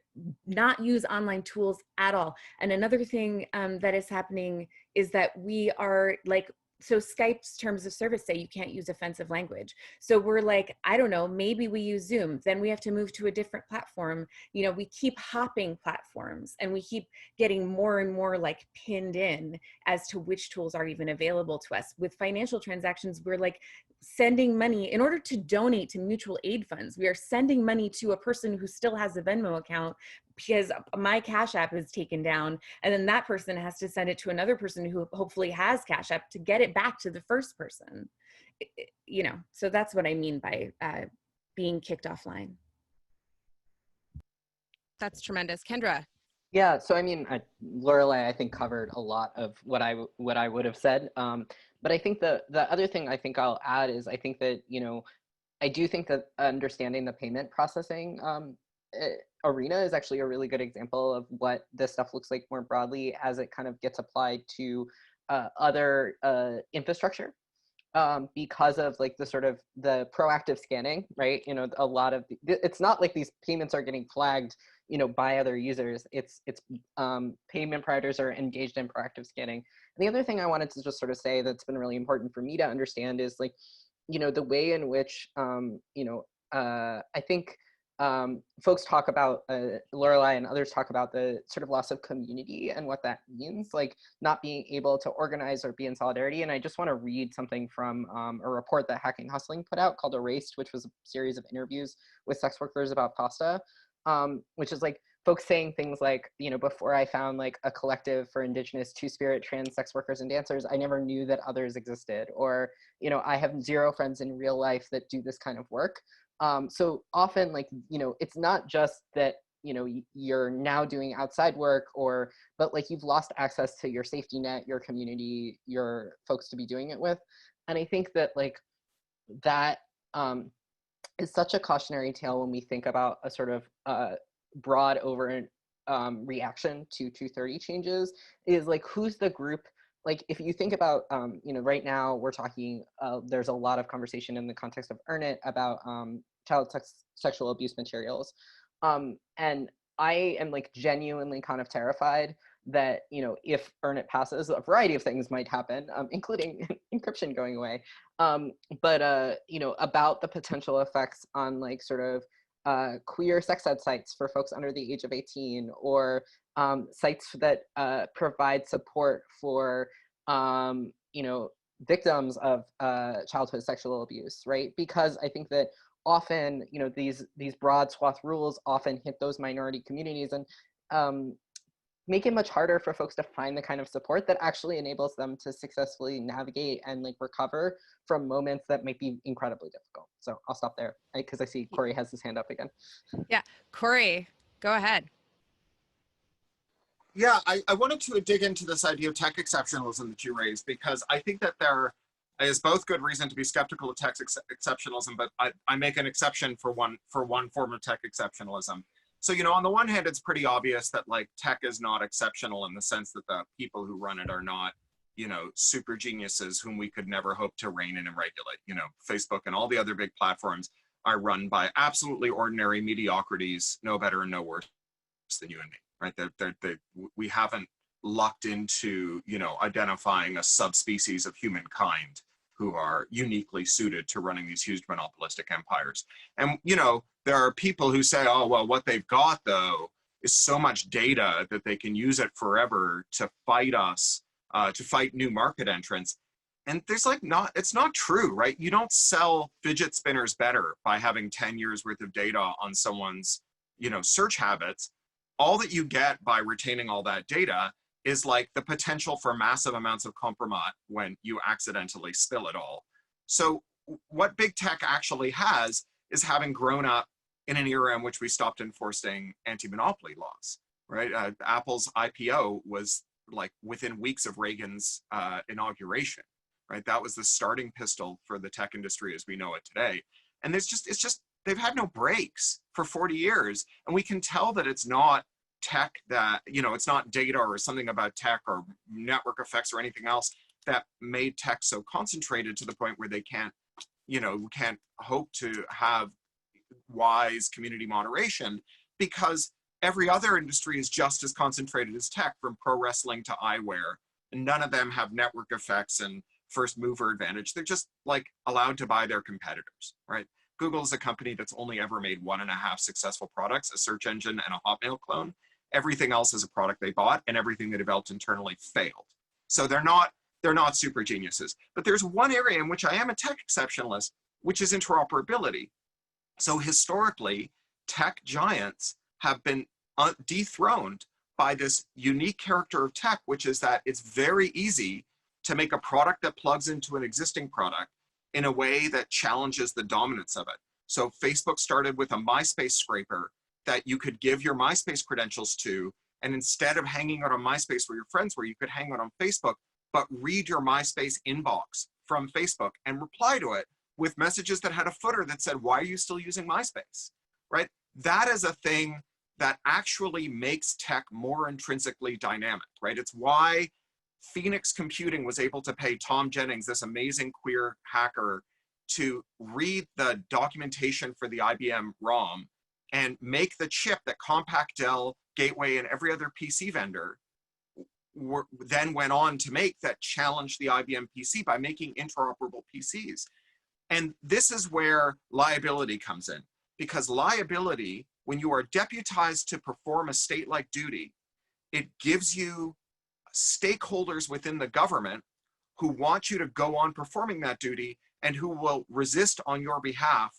not use online tools at all. And another thing that is happening is that we are like, so Skype's terms of service say you can't use offensive language. So we're like, I don't know, maybe we use Zoom. Then we have to move to a different platform. We keep hopping platforms, and we keep getting more and more like pinned in as to which tools are even available to us. With financial transactions, we're like sending money in order to donate to mutual aid funds. We are sending money to a person who still has a Venmo account because my Cash App is taken down, and then that person has to send it to another person who hopefully has Cash App to get it back to the first person. So that's what I mean by being kicked offline. That's tremendous. Kendra. Yeah, so I mean, Lorelei, I think, covered a lot of what I would have said. But I think the other thing I think I'll add is I think that, I do think that understanding the payment processing arena is actually a really good example of what this stuff looks like more broadly as it kind of gets applied to other infrastructure, because of like the sort of the proactive scanning, right? A lot of it's not like these payments are getting flagged, by other users. It's payment providers are engaged in proactive scanning. And the other thing I wanted to just sort of say that's been really important for me to understand is like, the way in which, I think folks talk about, Lorelei and others talk about the sort of loss of community and what that means, like not being able to organize or be in solidarity. And I just want to read something from a report that Hacking Hustling put out called Erased, which was a series of interviews with sex workers about pasta, which is like folks saying things like, you know, before I found like a collective for Indigenous, Two-Spirit, trans sex workers and dancers, I never knew that others existed. Or, you know, I have 0 friends in real life that do this kind of work. So often, like, you know, it's not just that, you know, you're now doing outside work, but like you've lost access to your safety net, your community, your folks to be doing it with. And I think that like that is such a cautionary tale when we think about a sort of broad over reaction to 230 changes, is like, who's the group? Like, if you think about, you know, right now we're talking, there's a lot of conversation in the context of Earn It about child sexual abuse materials. And I am like genuinely kind of terrified that, you know, if Earn It passes, a variety of things might happen, including encryption going away. But you know, about the potential effects on like sort of queer sex ed sites for folks under the age of 18, or sites that provide support for, you know, victims of childhood sexual abuse, right? Because I think that often, you know, these broad swath rules often hit those minority communities and make it much harder for folks to find the kind of support that actually enables them to successfully navigate and like recover from moments that might be incredibly difficult. So I'll stop there because I see Cory has his hand up again. Yeah, Cory, go ahead. Yeah, I wanted to dig into this idea of tech exceptionalism that you raised, because I think that there is both good reason to be skeptical of tech exceptionalism, but I make an exception for one form of tech exceptionalism. So, you know, on the one hand, it's pretty obvious that like tech is not exceptional in the sense that the people who run it are not, you know, super geniuses whom we could never hope to rein in and regulate. You know, Facebook and all the other big platforms are run by absolutely ordinary mediocrities, no better and no worse than you and me, right? We haven't lucked into, you know, identifying a subspecies of humankind who are uniquely suited to running these huge monopolistic empires. And, you know, there are people who say, oh, well, what they've got, though, is so much data that they can use it forever to fight us, to fight new market entrants. And there's like it's not true, right? You don't sell fidget spinners better by having 10 years worth of data on someone's, you know, search habits. All that you get by retaining all that data is like the potential for massive amounts of compromise when you accidentally spill it all. So what big tech actually has is having grown up in an era in which we stopped enforcing anti-monopoly laws, right? Apple's IPO was like within weeks of Reagan's inauguration, right? That was the starting pistol for the tech industry as we know it today. And it's just, they've had no breaks for 40 years. And we can tell that it's not tech that, you know, it's not data or something about tech or network effects or anything else that made tech so concentrated to the point where they can't, you know, can't hope to have wise community moderation, because every other industry is just as concentrated as tech, from pro wrestling to eyewear. And none of them have network effects and first mover advantage. They're just like allowed to buy their competitors, right? Google is a company that's only ever made 1.5 successful products, a search engine and a Hotmail clone. Everything else is a product they bought, and everything they developed internally failed. So they're not super geniuses. But there's one area in which I am a tech exceptionalist, which is interoperability. So historically, tech giants have been dethroned by this unique character of tech, which is that it's very easy to make a product that plugs into an existing product in a way that challenges the dominance of it. So Facebook started with a MySpace scraper that you could give your MySpace credentials to, and instead of hanging out on MySpace where your friends were, you could hang out on Facebook, but read your MySpace inbox from Facebook and reply to it with messages that had a footer that said, why are you still using MySpace, right? That is a thing that actually makes tech more intrinsically dynamic, right? It's why Phoenix Computing was able to pay Tom Jennings, this amazing queer hacker, to read the documentation for the IBM ROM and make the chip that Compaq, Dell, Gateway, and every other PC vendor then went on to make, that challenged the IBM PC by making interoperable PCs. And this is where liability comes in. because liability, when you are deputized to perform a state-like duty, it gives you stakeholders within the government who want you to go on performing that duty and who will resist on your behalf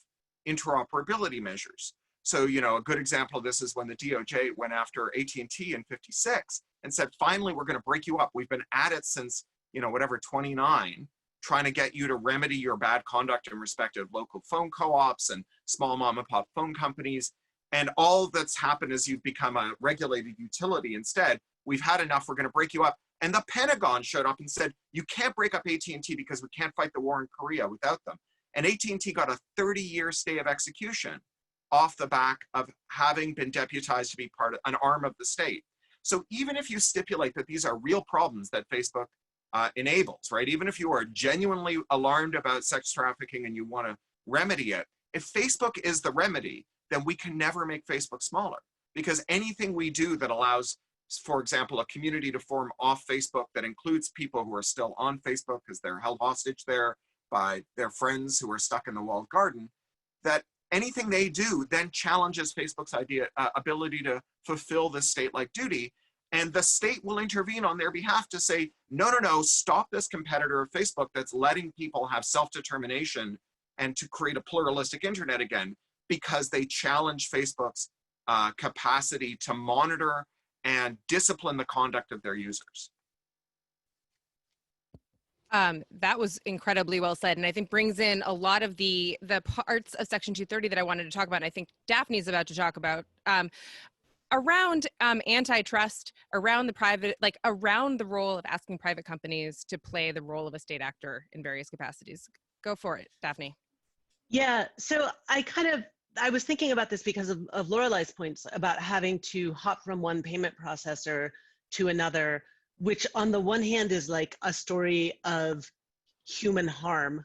interoperability measures. So, you know, a good example of this is when the DOJ went after AT&T in '56 and said, finally, we're going to break you up. We've been at it since, you know, whatever, 29, trying to get you to remedy your bad conduct in respect of local phone co-ops and small mom and pop phone companies. And all that's happened is you've become a regulated utility instead. We've had enough, we're going to break you up. And the Pentagon showed up and said, you can't break up AT&T because we can't fight the war in Korea without them. And AT&T got a 30-year stay of execution off the back of having been deputized to be part of an arm of the state. So even if you stipulate that these are real problems that Facebook enables, right? Even if you are genuinely alarmed about sex trafficking and you want to remedy it, if Facebook is the remedy, then we can never make Facebook smaller, because anything we do that allows, for example, a community to form off Facebook that includes people who are still on Facebook because they're held hostage there by their friends who are stuck in the walled garden, that anything they do then challenges Facebook's ability to fulfill this state-like duty. And the state will intervene on their behalf to say, no, no, no, stop this competitor of Facebook that's letting people have self-determination and to create a pluralistic internet again, because they challenge Facebook's capacity to monitor and discipline the conduct of their users. That was incredibly well said, and I think brings in a lot of the parts of Section 230 that I wanted to talk about, and I think Daphne's about to talk about, around antitrust, around the private, like around the role of asking private companies to play the role of a state actor in various capacities. Go for it, Daphne. Yeah, so I was thinking about this because of Lorelei's points about having to hop from one payment processor to another, which on the one hand is like a story of human harm,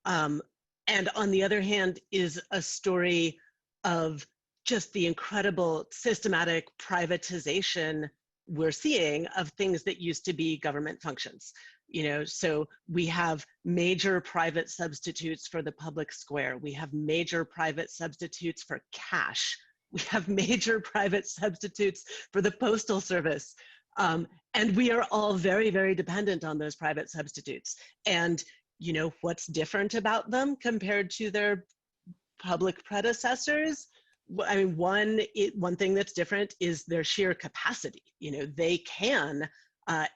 and on the other hand is a story of just the incredible systematic privatization we're seeing of things that used to be government functions. You know, so we have major private substitutes for the public square. We have major private substitutes for cash. We have major private substitutes for the postal service. And we are all very, very dependent on those private substitutes. And, you know, what's different about them compared to their public predecessors? I mean, one thing that's different is their sheer capacity. You know, they can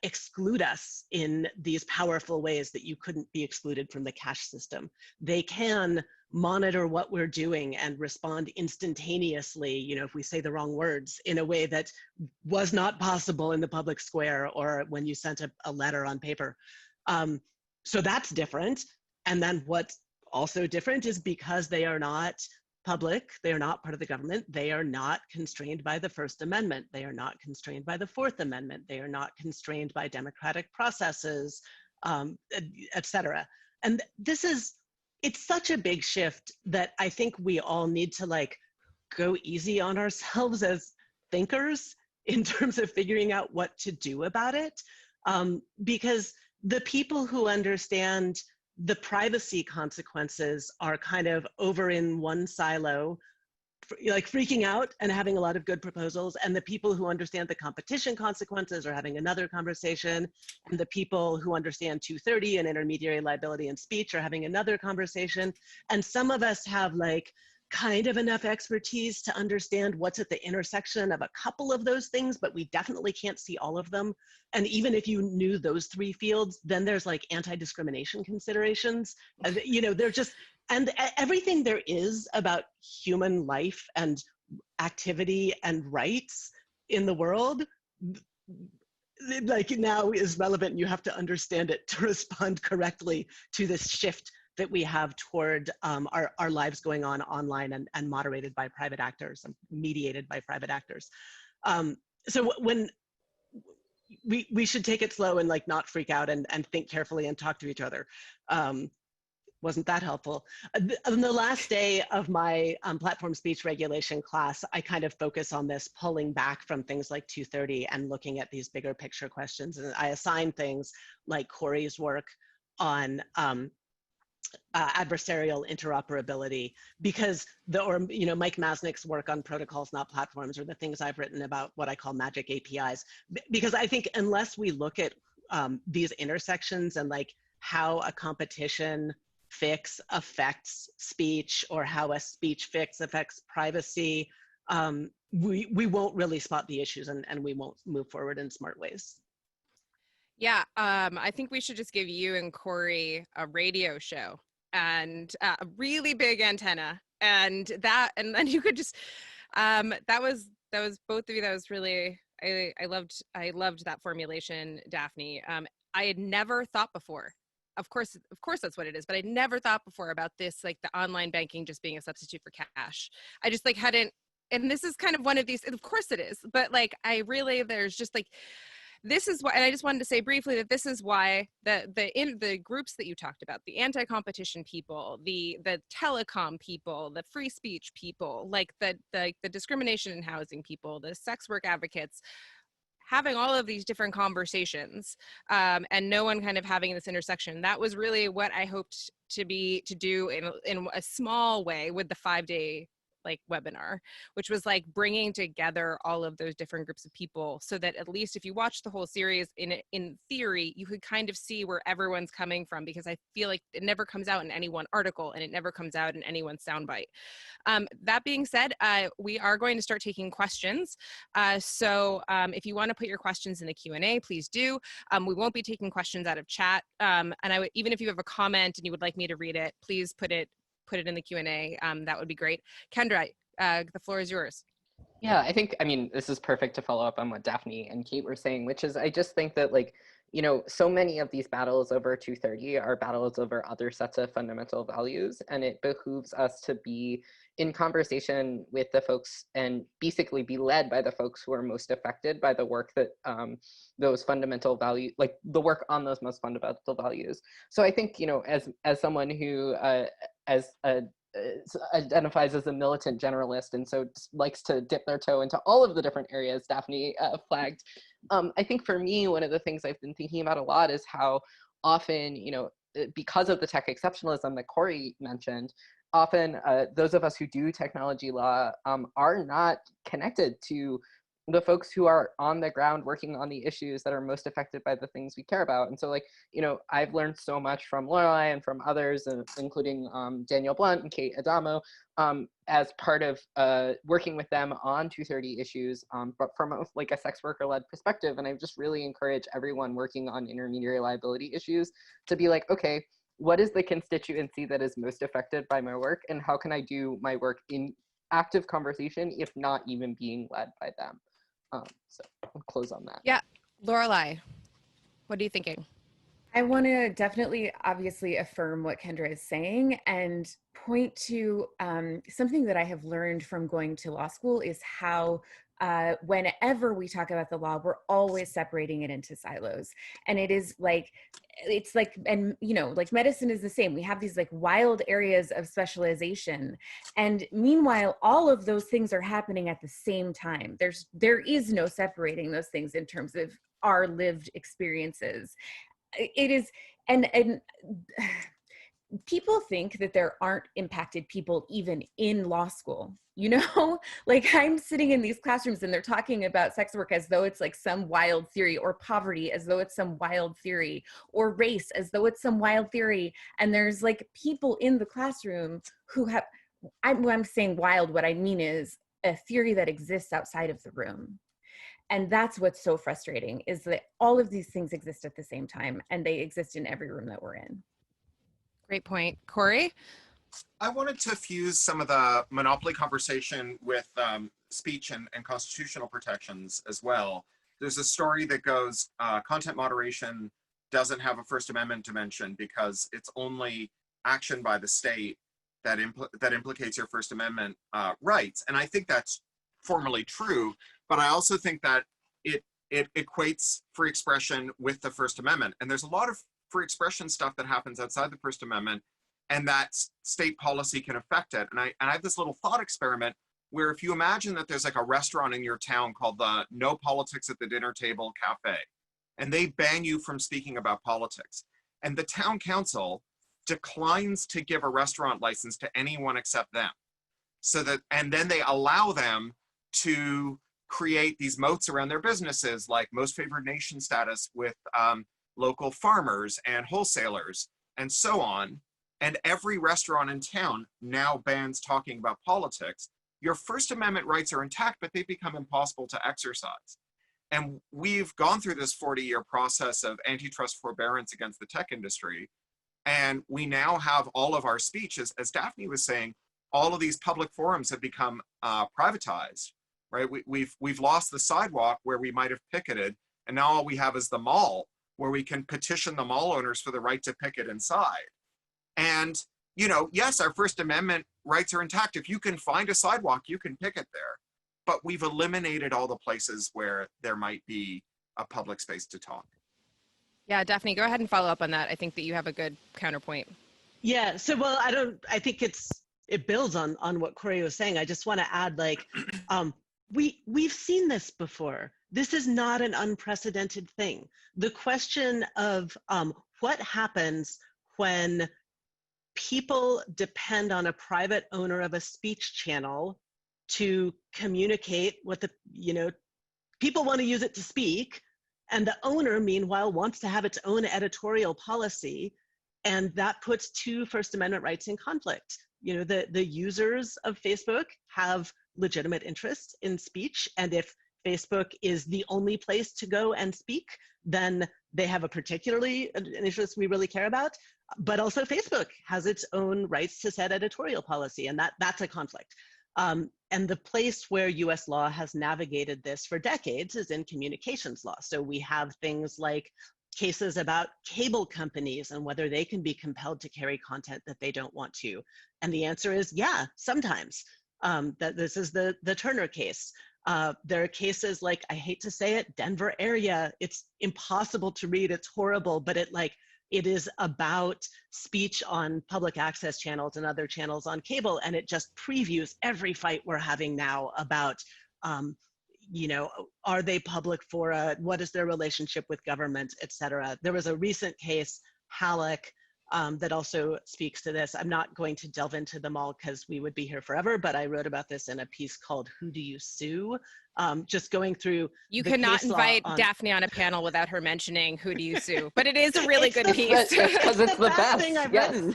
exclude us in these powerful ways that you couldn't be excluded from the cash system. They can monitor what we're doing and respond instantaneously, you know, if we say the wrong words, in a way that was not possible in the public square or when you sent a letter on paper. So that's different. And then what's also different is because they are not public, they are not part of the government, they are not constrained by the First Amendment, they are not constrained by the Fourth Amendment, they are not constrained by democratic processes, et cetera. And it's such a big shift that I think we all need to like go easy on ourselves as thinkers in terms of figuring out what to do about it. Because the people who understand the privacy consequences are kind of over in one silo, like freaking out and having a lot of good proposals, and the people who understand the competition consequences are having another conversation, and the people who understand 230 and intermediary liability and speech are having another conversation. And some of us have like kind of enough expertise to understand what's at the intersection of a couple of those things, but we definitely can't see all of them. And even if you knew those three fields, then there's like anti-discrimination considerations. You know, they're just, and everything there is about human life and activity and rights in the world, like now is relevant. You have to understand it to respond correctly to this shift that we have toward our lives going on online and moderated by private actors and mediated by private actors. So when we should take it slow and like not freak out and think carefully and talk to each other. Wasn't that helpful? On the last day of my platform speech regulation class, I kind of focus on this, pulling back from things like 230 and looking at these bigger picture questions. And I assign things like Cory's work on adversarial interoperability, because Mike Masnick's work on protocols, not platforms, or the things I've written about what I call magic APIs. Because I think unless we look at these intersections and like how a competition fix affects speech or how a speech fix affects privacy, we won't really spot the issues, and we won't move forward in smart ways. Yeah, I think we should just give you and Cory a radio show and a really big antenna, and then you could just that was both of you. That was really, I loved that formulation, Daphne. I had never thought before. Of course that's what it is, but I'd never thought before about this, like the online banking just being a substitute for cash. I just like hadn't, and this is kind of one of these, of course it is, but like there's just like, this is why, and I just wanted to say briefly that this is why the groups that you talked about, the anti-competition people, the telecom people, the free speech people, like the discrimination in housing people, the sex work advocates, having all of these different conversations, and no one kind of having this intersection. That was really what I hoped to do in a small way with the 5-day like webinar, which was like bringing together all of those different groups of people, so that at least if you watch the whole series, in theory, you could kind of see where everyone's coming from, because I feel like it never comes out in any one article and it never comes out in any one soundbite. That being said, we are going to start taking questions. So if you want to put your questions in the Q&A, please do. We won't be taking questions out of chat. And even if you have a comment and you would like me to read it, please put it in the Q&A. That would be great. Kendra, the floor is yours. Yeah, I mean, this is perfect to follow up on what Daphne and Kate were saying, which is I just think that, like, so many of these battles over 230 are battles over other sets of fundamental values, and it behooves us to be in conversation with the folks and basically be led by the folks who are most affected by the work that those fundamental values, like the work on those most fundamental values. So I think, as someone who identifies as a militant generalist and so likes to dip their toe into all of the different areas Daphne flagged, I think for me, one of the things I've been thinking about a lot is how often, because of the tech exceptionalism that Cory mentioned, often those of us who do technology law are not connected to the folks who are on the ground working on the issues that are most affected by the things we care about. And so, like, I've learned so much from Lorelei and from others, including Daniel Blunt and Kate Adamo, as part of working with them on 230 issues, but from a sex worker-led perspective. And I just really encourage everyone working on intermediary liability issues to be like, okay, what is the constituency that is most affected by my work, and how can I do my work in active conversation, if not even being led by them? So I'll close on that. Yeah, Lorelei, what are you thinking? I want to definitely, obviously, affirm what Kendra is saying and point to something that I have learned from going to law school is how whenever we talk about the law, we're always separating it into silos. And it is like, and like medicine is the same. We have these like wild areas of specialization. And meanwhile, all of those things are happening at the same time. There is no separating those things in terms of our lived experiences. It is, and people think that there aren't impacted people even in law school, like I'm sitting in these classrooms and they're talking about sex work as though it's like some wild theory, or poverty as though it's some wild theory, or race as though it's some wild theory. And there's like people in the classroom who have, when I'm saying wild, what I mean is a theory that exists outside of the room. And that's what's so frustrating, is that all of these things exist at the same time, and they exist in every room that we're in. Great point. Cory? I wanted to fuse some of the monopoly conversation with speech and constitutional protections as well. There's a story that goes, content moderation doesn't have a First Amendment dimension because it's only action by the state that implicates your First Amendment rights. And I think that's formally true, but I also think that it equates free expression with the First Amendment. And there's a lot of free expression stuff that happens outside the First Amendment, and that state policy can affect it. And I have this little thought experiment where if you imagine that there's like a restaurant in your town called the No Politics at the Dinner Table Cafe, and they ban you from speaking about politics, and the town council declines to give a restaurant license to anyone except them. So that, and then they allow them to create these moats around their businesses, like most favored nation status with local farmers and wholesalers and so on. And every restaurant in town now bans talking about politics. Your First Amendment rights are intact, but they become impossible to exercise. And we've gone through this 40-year process of antitrust forbearance against the tech industry. And we now have all of our speech, as Daphne was saying, all of these public forums have become privatized, right? We've lost the sidewalk where we might have picketed, and now all we have is the mall, where we can petition the mall owners for the right to picket inside. And, you know, yes, our First Amendment rights are intact. If you can find a sidewalk, you can picket there. But we've eliminated all the places where there might be a public space to talk. Yeah, Daphne, go ahead and follow up on that. I think that you have a good counterpoint. Yeah, so, well, I think it builds on what Cory was saying. I just want to add, like, we've seen this before. This is not an unprecedented thing. The question of what happens when people depend on a private owner of a speech channel to communicate what people want to use it to speak, and the owner, meanwhile, wants to have its own editorial policy, and that puts two First Amendment rights in conflict. You know, the users of Facebook have legitimate interest in speech, and if Facebook is the only place to go and speak, then they have an interest we really care about. But also Facebook has its own rights to set editorial policy, and that's a conflict. And the place where US law has navigated this for decades is in communications law. So we have things like cases about cable companies and whether they can be compelled to carry content that they don't want to. And the answer is, yeah, sometimes. That this is the Turner case. There are cases like, I hate to say it, Denver area. It's impossible to read, it's horrible, but it is about speech on public access channels and other channels on cable, and it just previews every fight we're having now about, are they public fora, what is their relationship with government, et cetera. There was a recent case, Hawley, that also speaks to this. I'm not going to delve into them all because we would be here forever, but I wrote about this in a piece called Who Do You Sue? Just going through. You cannot invite Daphne on a panel without her mentioning Who Do You Sue? But it is a really good piece. Because it's the best thing I've written.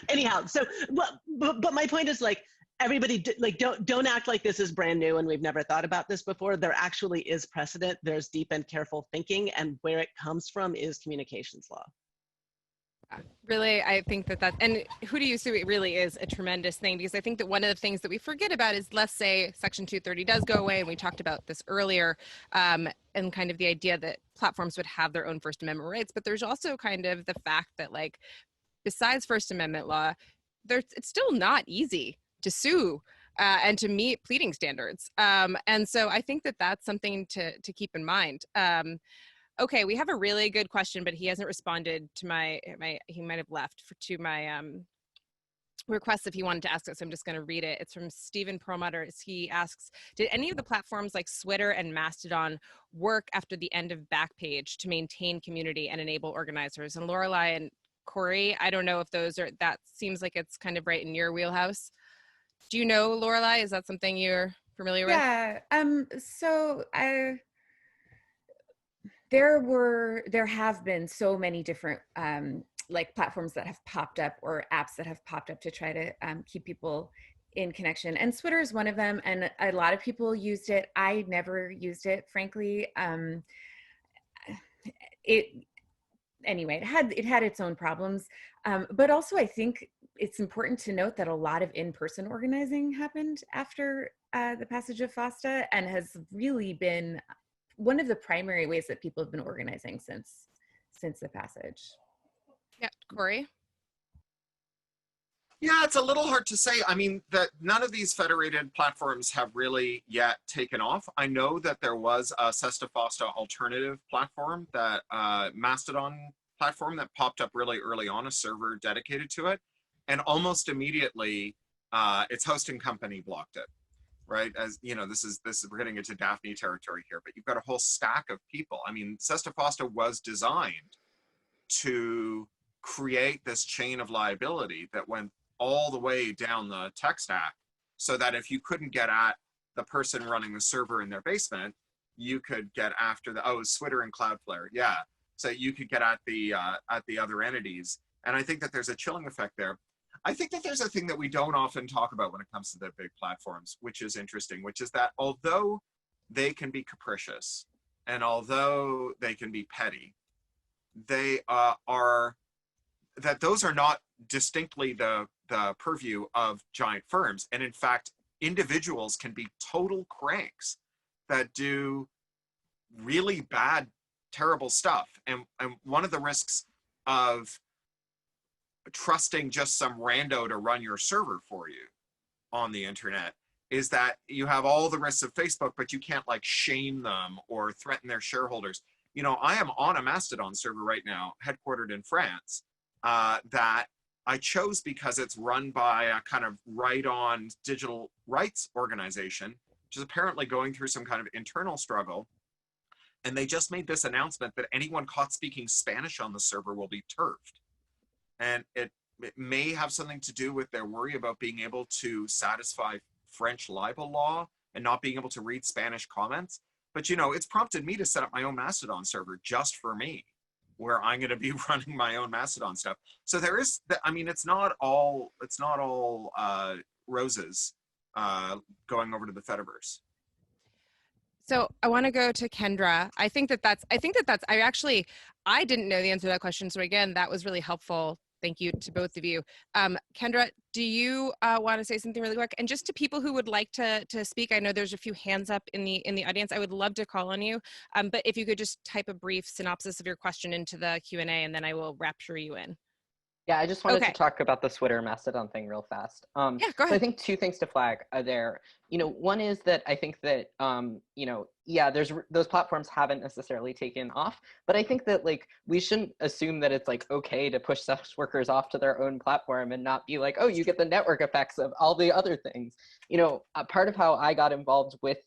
Anyhow, so, but my point is, like, everybody, like, don't act like this is brand new and we've never thought about this before. There actually is precedent. There's deep and careful thinking, and where it comes from is communications law. Really, I think that and Who Do You Sue? It really is a tremendous thing, because I think that one of the things that we forget about is, let's say Section 230 does go away, and we talked about this earlier, and kind of the idea that platforms would have their own First Amendment rights, but there's also kind of the fact that, like, besides First Amendment law, it's still not easy to sue and to meet pleading standards. And so I think that that's something to keep in mind. Okay, we have a really good question, but he hasn't responded to he might have left to my request if he wanted to ask it, so I'm just going to read it. It's from Stephen Perlmutter. He asks, did any of the platforms like Twitter and Mastodon work after the end of Backpage to maintain community and enable organizers? And Lorelei and Cory, I don't know if that seems like it's kind of right in your wheelhouse. Do you know, Lorelei? Is that something you're familiar with? Yeah, so there have been so many different like platforms that have popped up, or apps that have popped up to try to keep people in connection. And Twitter is one of them, and a lot of people used it. I never used it, frankly. Anyway, it had its own problems, but also I think it's important to note that a lot of in-person organizing happened after the passage of FOSTA, and has really been one of the primary ways that people have been organizing since the passage. Yeah, Cory? Yeah, it's a little hard to say. I mean, that none of these federated platforms have really yet taken off. I know that there was a SESTA FOSTA alternative platform, that Mastodon platform that popped up really early on, a server dedicated to it. And almost immediately, its hosting company blocked it, right? As you know, this is we're getting into Daphne territory here, but you've got a whole stack of people. I mean, SESTA FOSTA was designed to create this chain of liability that went all the way down the tech stack, so that if you couldn't get at the person running the server in their basement, you could get after the, oh, Twitter and Cloudflare, yeah. So you could get at the other entities. And I think that there's a chilling effect there. I think that there's a thing that we don't often talk about when it comes to the big platforms, which is interesting, which is that although they can be capricious and although they can be petty, they those are not distinctly the purview of giant firms. And in fact, individuals can be total cranks that do really bad, terrible stuff. And one of the risks of trusting just some rando to run your server for you on the internet is that you have all the risks of Facebook, but you can't like shame them or threaten their shareholders. You know, I am on a Mastodon server right now, headquartered in France, that I chose because it's run by a kind of right-on digital rights organization, which is apparently going through some kind of internal struggle. And they just made this announcement that anyone caught speaking Spanish on the server will be turfed. And it may have something to do with their worry about being able to satisfy French libel law and not being able to read Spanish comments. But, you know, it's prompted me to set up my own Mastodon server just for me, where I'm going to be running my own Mastodon stuff. So there is, I mean, it's not all roses going over to the Fediverse. So I want to go to Kendra. I didn't know the answer to that question. So again, that was really helpful. Thank you to both of you. Kendra, do you want to say something really quick? And just to people who would like to speak, I know there's a few hands up in the audience. I would love to call on you. But if you could just type a brief synopsis of your question into the Q&A, and then I will rapture you in. Yeah, I just wanted to talk about the Twitter Mastodon thing real fast. Yeah, go ahead. So I think two things to flag there. You know, one is that I think that, you know, yeah, those platforms haven't necessarily taken off, but I think that like we shouldn't assume that it's like okay to push sex workers off to their own platform and not be like, oh, you get the network effects of all the other things. You know, part of how I got involved with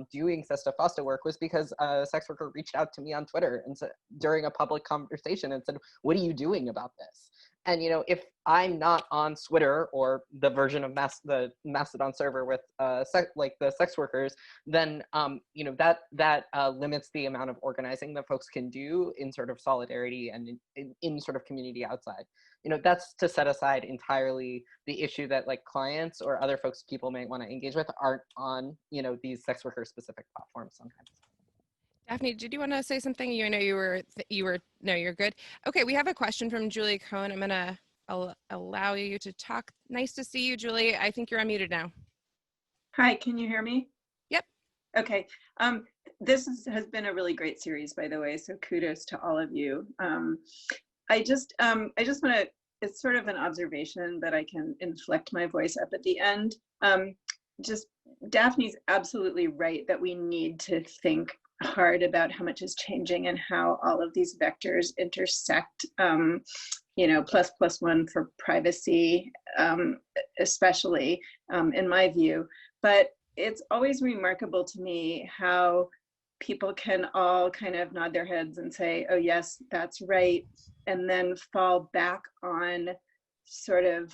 doing SESTA FOSTA work was because a sex worker reached out to me on Twitter and said, during a public conversation, and said, what are you doing about this? And, you know, if I'm not on Twitter or the version of the Mastodon server with like the sex workers, then, you know, that limits the amount of organizing that folks can do in sort of solidarity and in sort of community outside. You know, that's to set aside entirely the issue that like clients or other folks people may want to engage with aren't on, you know, these sex worker specific platforms sometimes. Daphne, did you want to say something? You know, no, you're good. Okay, we have a question from Julie Cohn. I'm gonna allow you to talk. Nice to see you, Julie. I think you're unmuted now. Hi, can you hear me? Yep. Okay, this has been a really great series, by the way, so kudos to all of you. I just want to, it's sort of an observation that I can inflect my voice up at the end. Just Daphne's absolutely right that we need to think hard about how much is changing and how all of these vectors intersect, you know, +1 for privacy, especially in my view. But it's always remarkable to me how people can all kind of nod their heads and say, oh yes, that's right, and then fall back on sort of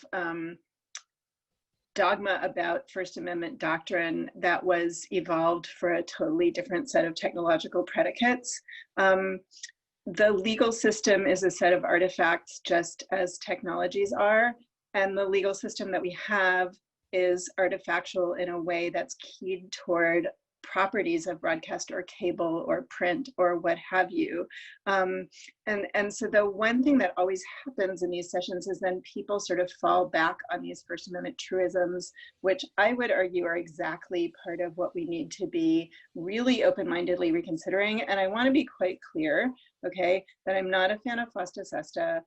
dogma about First Amendment doctrine that was evolved for a totally different set of technological predicates. The legal system is a set of artifacts just as technologies are, and the legal system that we have is artifactual in a way that's keyed toward properties of broadcast or cable or print or what have you. And so the one thing that always happens in these sessions is then people sort of fall back on these First Amendment truisms, which I would argue are exactly part of what we need to be really open-mindedly reconsidering. And I want to be quite clear, okay, that I'm not a fan of FOSTA SESTA,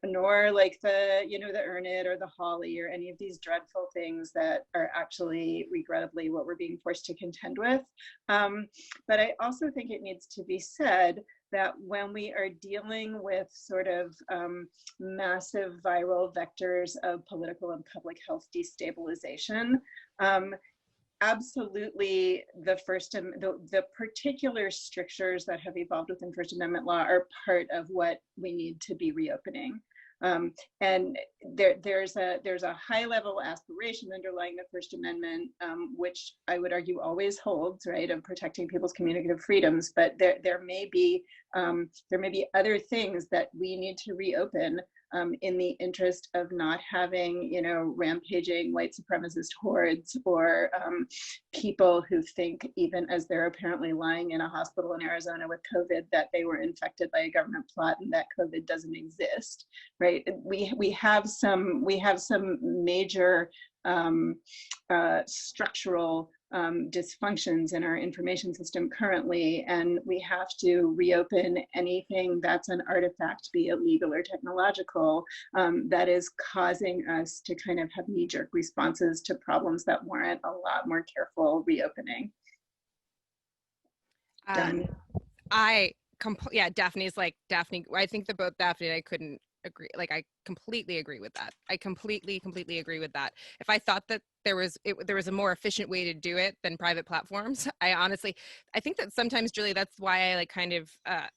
nor like the, you know, the Earn It or the Hawley or any of these dreadful things that are actually regrettably what we're being forced to contend with. But I also think it needs to be said that when we are dealing with sort of massive viral vectors of political and public health destabilization, absolutely the particular strictures that have evolved within First Amendment law are part of what we need to be reopening. And there's a high level aspiration underlying the First Amendment, which I would argue always holds, right, of protecting people's communicative freedoms. But there may be other things that we need to reopen in the interest of not having, rampaging white supremacist hordes or people who think, even as they're apparently lying in a hospital in Arizona with COVID, that they were infected by a government plot and that COVID doesn't exist, right? We have some major structural dysfunctions in our information system currently, and we have to reopen anything that's an artifact, be it legal or technological, that is causing us to kind of have knee-jerk responses to problems that warrant a lot more careful reopening. Done. Daphne's like, Daphne, I think that both Daphne and I couldn't agree. Like, I completely agree with that. I completely agree with that. If I thought that there was a more efficient way to do it than private platforms, I think that sometimes, Julie, that's why I like kind of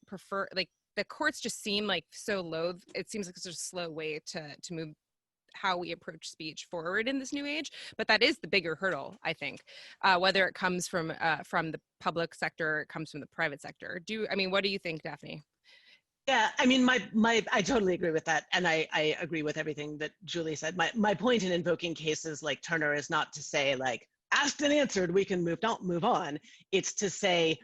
prefer, like, the courts just seem like so loath. It seems like it's a slow way to move how we approach speech forward in this new age. But that is the bigger hurdle, I think, whether it comes from the public sector or it comes from the private sector. What do you think, Daphne? Yeah, I mean, I totally agree with that. And I agree with everything that Julie said. My point in invoking cases like Turner is not to say, like, asked and answered, we can move on. It's to say,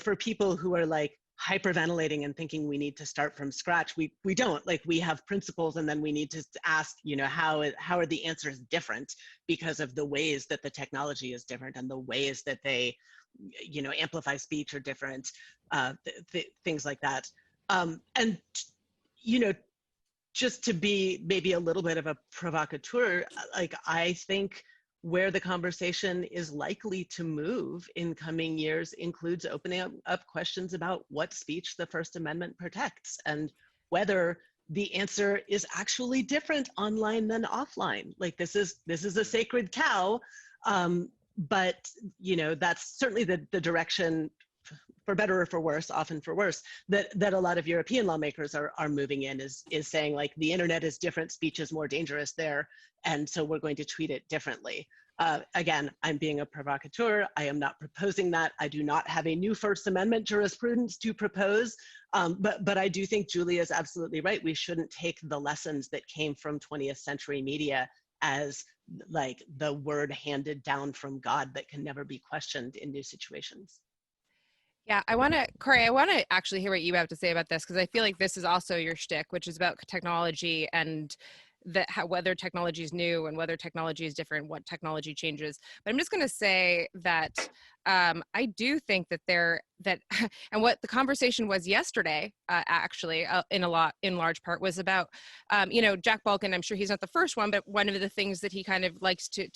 for people who are like hyperventilating and thinking we need to start from scratch, we don't. Like, we have principles, and then we need to ask, how are the answers different because of the ways that the technology is different and the ways that they, amplify speech are different, things like that. And, just to be maybe a little bit of a provocateur, like, I think where the conversation is likely to move in coming years includes opening up questions about what speech the First Amendment protects and whether the answer is actually different online than offline. Like, this is a sacred cow, but, that's certainly the direction, for better or for worse, often for worse, that a lot of European lawmakers are moving in, is saying, like, the internet is different, speech is more dangerous there, and so we're going to treat it differently. Again, I'm being a provocateur. I am not proposing that. I do not have a new First Amendment jurisprudence to propose, but I do think Julie is absolutely right. We shouldn't take the lessons that came from 20th century media as like the word handed down from God that can never be questioned in new situations. Yeah, Cory, I want to actually hear what you have to say about this, because I feel like this is also your shtick, which is about technology and whether technology is new and whether technology is different, what technology changes. But I'm just going to say that I do think that and what the conversation was yesterday, actually, in large part, was about, Jack Balkin. I'm sure he's not the first one, but one of the things that he kind of likes to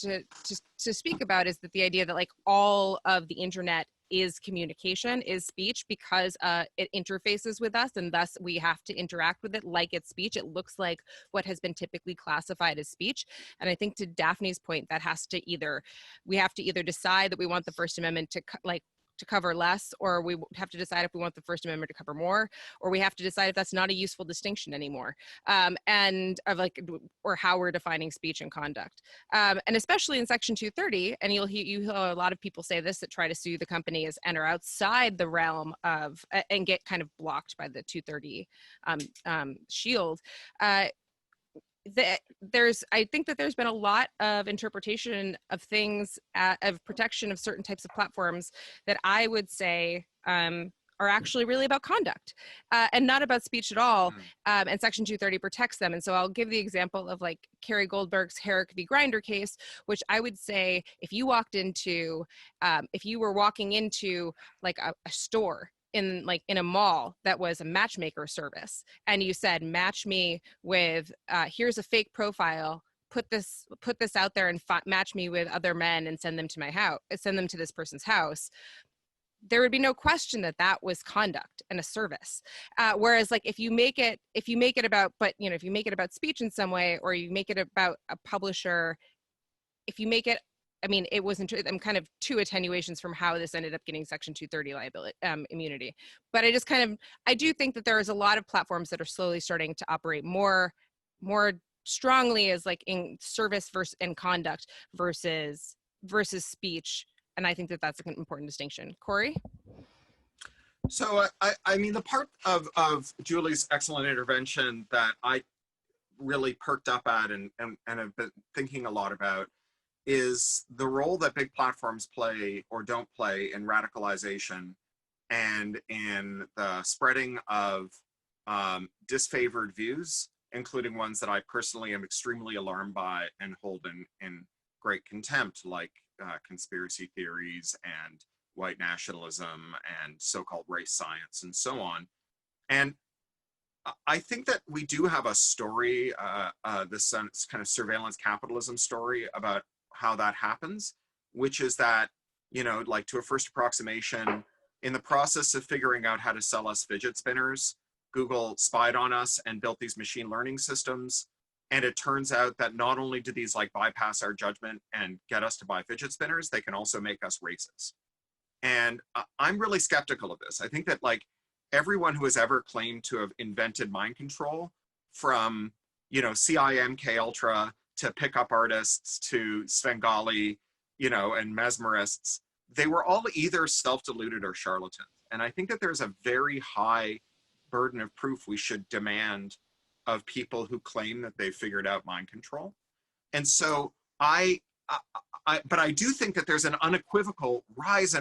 speak about is that the idea that, like, all of the internet is communication, is speech, because it interfaces with us, and thus we have to interact with it like it's speech. It looks like what has been typically classified as speech. And I think, to Daphne's point, we have to either decide that we want the First Amendment to cover less, or we have to decide if we want the First Amendment to cover more, or we have to decide if that's not a useful distinction anymore, or how we're defining speech and conduct. And especially in Section 230, and you hear a lot of people say this that try to sue the companies and are outside the realm of, and get kind of blocked by the 230 shield. I think that there's been a lot of interpretation of things, of protection of certain types of platforms, that I would say are actually really about conduct and not about speech at all. And Section 230 protects them. And so I'll give the example of, like, Carrie Goldberg's Herrick v. Grindr case, which I would say, if you were walking into like a store in a mall that was a matchmaker service, and you said, match me with, here's a fake profile, put this out there and match me with other men and send them to my house, send them to this person's house, there would be no question that was conduct and a service. Whereas, like, if you make it about speech in some way, or you make it about a publisher, if you make it I mean, it wasn't, I'm kind of two attenuations from how this ended up getting Section 230 liability, immunity. But I do think that there is a lot of platforms that are slowly starting to operate more strongly as like in service versus in conduct versus speech. And I think that that's an important distinction. Cory? So I mean, the part of Julie's excellent intervention that I really perked up at and have been thinking a lot about is the role that big platforms play or don't play in radicalization and in the spreading of disfavored views, including ones that I personally am extremely alarmed by and hold in great contempt, like conspiracy theories and white nationalism and so-called race science and so on. And I think that we do have a story, this kind of surveillance capitalism story about how that happens, which is that, you know, like to a first approximation, in the process of figuring out how to sell us fidget spinners, Google spied on us and built these machine learning systems. And it turns out that not only do these like bypass our judgment and get us to buy fidget spinners, they can also make us racist. And I'm really skeptical of this. I think that like everyone who has ever claimed to have invented mind control, from, you know, CIMK Ultra to pickup artists to Svengali, you know, and mesmerists, they were all either self-deluded or charlatans. And I think that there's a very high burden of proof we should demand of people who claim that they've figured out mind control. And so but I do think that there's an unequivocal rise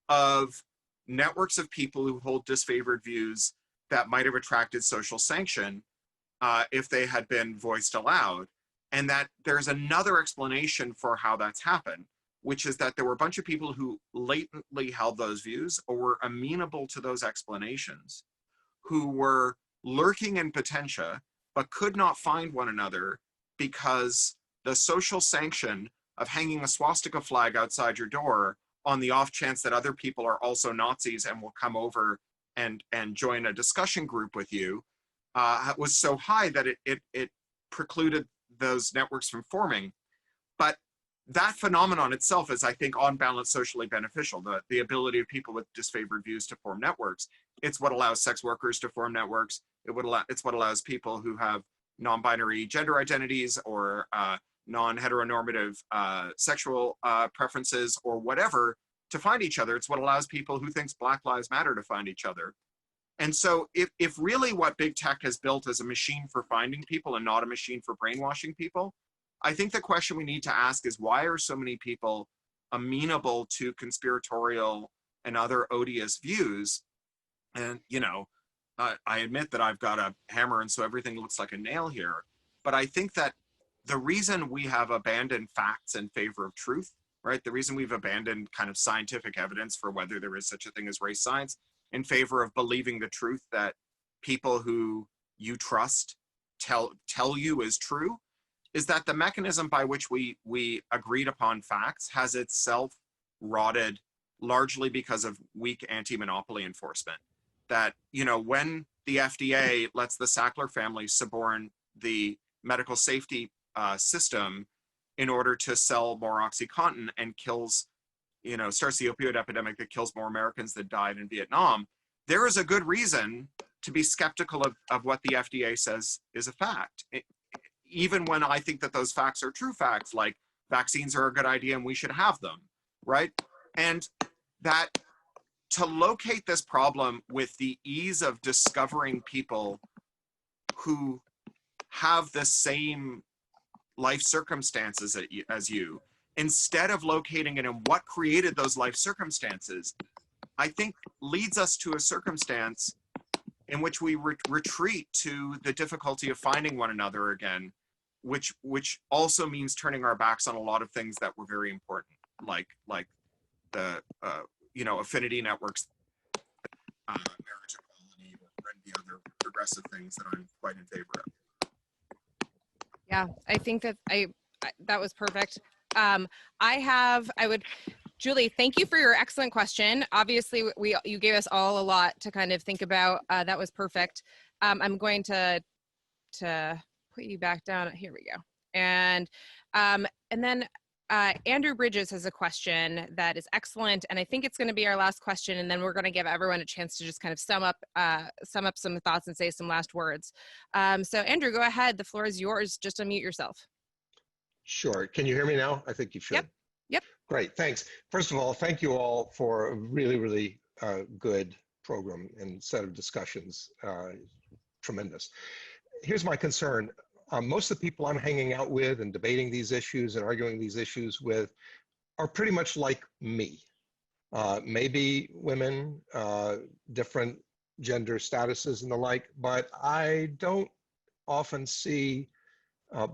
of networks of people who hold disfavored views that might have attracted social sanction if they had been voiced aloud. And that there's another explanation for how that's happened, which is that there were a bunch of people who latently held those views or were amenable to those explanations, who were lurking in potentia, but could not find one another because the social sanction of hanging a swastika flag outside your door on the off chance that other people are also Nazis and will come over and join a discussion group with you was so high that it precluded those networks from forming. But that phenomenon itself is, I think, on balance socially beneficial, the ability of people with disfavored views to form networks. It's what allows sex workers to form networks. It's what allows people who have non-binary gender identities or non-heteronormative sexual preferences or whatever to find each other. It's what allows people who think Black Lives Matter to find each other. And so if really what big tech has built is a machine for finding people and not a machine for brainwashing people, I think the question we need to ask is, why are so many people amenable to conspiratorial and other odious views? And, you know, I admit that I've got a hammer and so everything looks like a nail here. But I think that the reason we have abandoned facts in favor of truth, right? The reason we've abandoned kind of scientific evidence for whether there is such a thing as race science in favor of believing the truth that people who you trust tell you is true, is that the mechanism by which we agreed upon facts has itself rotted largely because of weak anti-monopoly enforcement. That, you know, when the FDA lets the Sackler family suborn the medical safety system in order to sell more OxyContin and kills, you know, starts the opioid epidemic that kills more Americans than died in Vietnam, there is a good reason to be skeptical of what the FDA says is a fact. Even when I think that those facts are true facts, like vaccines are a good idea and we should have them, right? And that to locate this problem with the ease of discovering people who have the same life circumstances as you, instead of locating it in what created those life circumstances, I think leads us to a circumstance in which we retreat to the difficulty of finding one another again, which also means turning our backs on a lot of things that were very important, like the you know, affinity networks, marriage equality, and the other progressive things that I'm quite in favor of. Yeah, I think that that was perfect. Julie, thank you for your excellent question. Obviously, you gave us all a lot to kind of think about. That was perfect. I'm going to put you back down. Here we go. And then Andrew Bridges has a question that is excellent, and I think it's going to be our last question, and then we're going to give everyone a chance to just kind of sum up some thoughts and say some last words. So Andrew, go ahead. The floor is yours. Just unmute yourself. Sure. Can you hear me now? I think you should. Yep. Great. Thanks. First of all, thank you all for a really, really good program and set of discussions. Tremendous. Here's my concern. Most of the people I'm hanging out with and debating these issues and arguing these issues with are pretty much like me. Maybe women, different gender statuses and the like, but I don't often see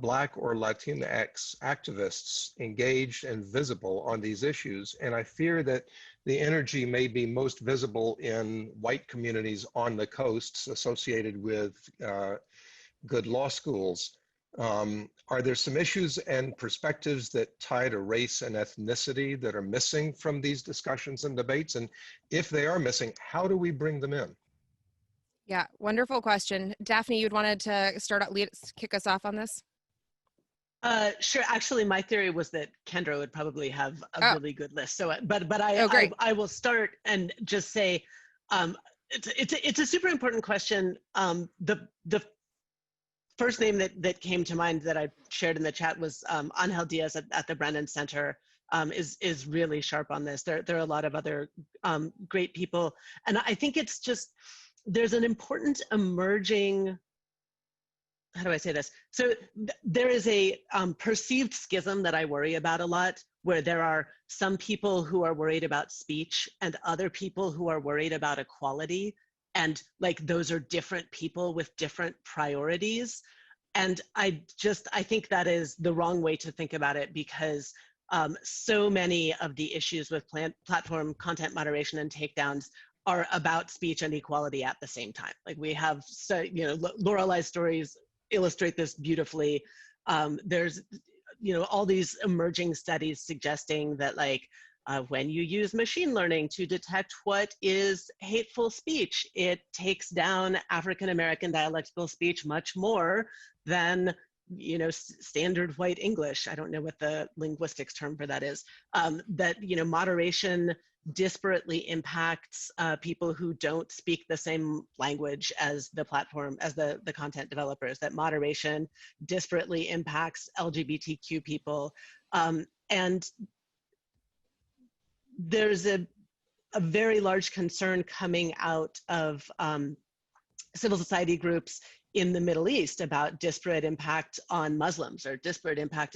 Black or Latinx activists engaged and visible on these issues. And I fear that the energy may be most visible in white communities on the coasts associated with good law schools. Are there some issues and perspectives that tie to race and ethnicity that are missing from these discussions and debates? And if they are missing, how do we bring them in? Yeah, wonderful question. Daphne, you'd wanted to kick us off on this? Sure. Actually, my theory was that Kendra would probably have a really good list. So, but I will start and just say, it's a super important question. The first name that came to mind that I shared in the chat was Angel Diaz at the Brennan Center. Is really sharp on this. There are a lot of other great people, and I think it's just there's an important emerging. How do I say this? So there is a perceived schism that I worry about a lot, where there are some people who are worried about speech and other people who are worried about equality. And like, those are different people with different priorities. And I think that is the wrong way to think about it, because so many of the issues with platform content moderation and takedowns are about speech and equality at the same time. Like, we have, Lorelei's stories illustrate this beautifully. There's, all these emerging studies suggesting that when you use machine learning to detect what is hateful speech, it takes down African-American dialectical speech much more than, standard white English. I don't know what the linguistics term for that is. That, moderation disparately impacts people who don't speak the same language as the platform, as the content developers, that moderation disparately impacts LGBTQ people. And there's a very large concern coming out of civil society groups in the Middle East about disparate impact on Muslims, or disparate impact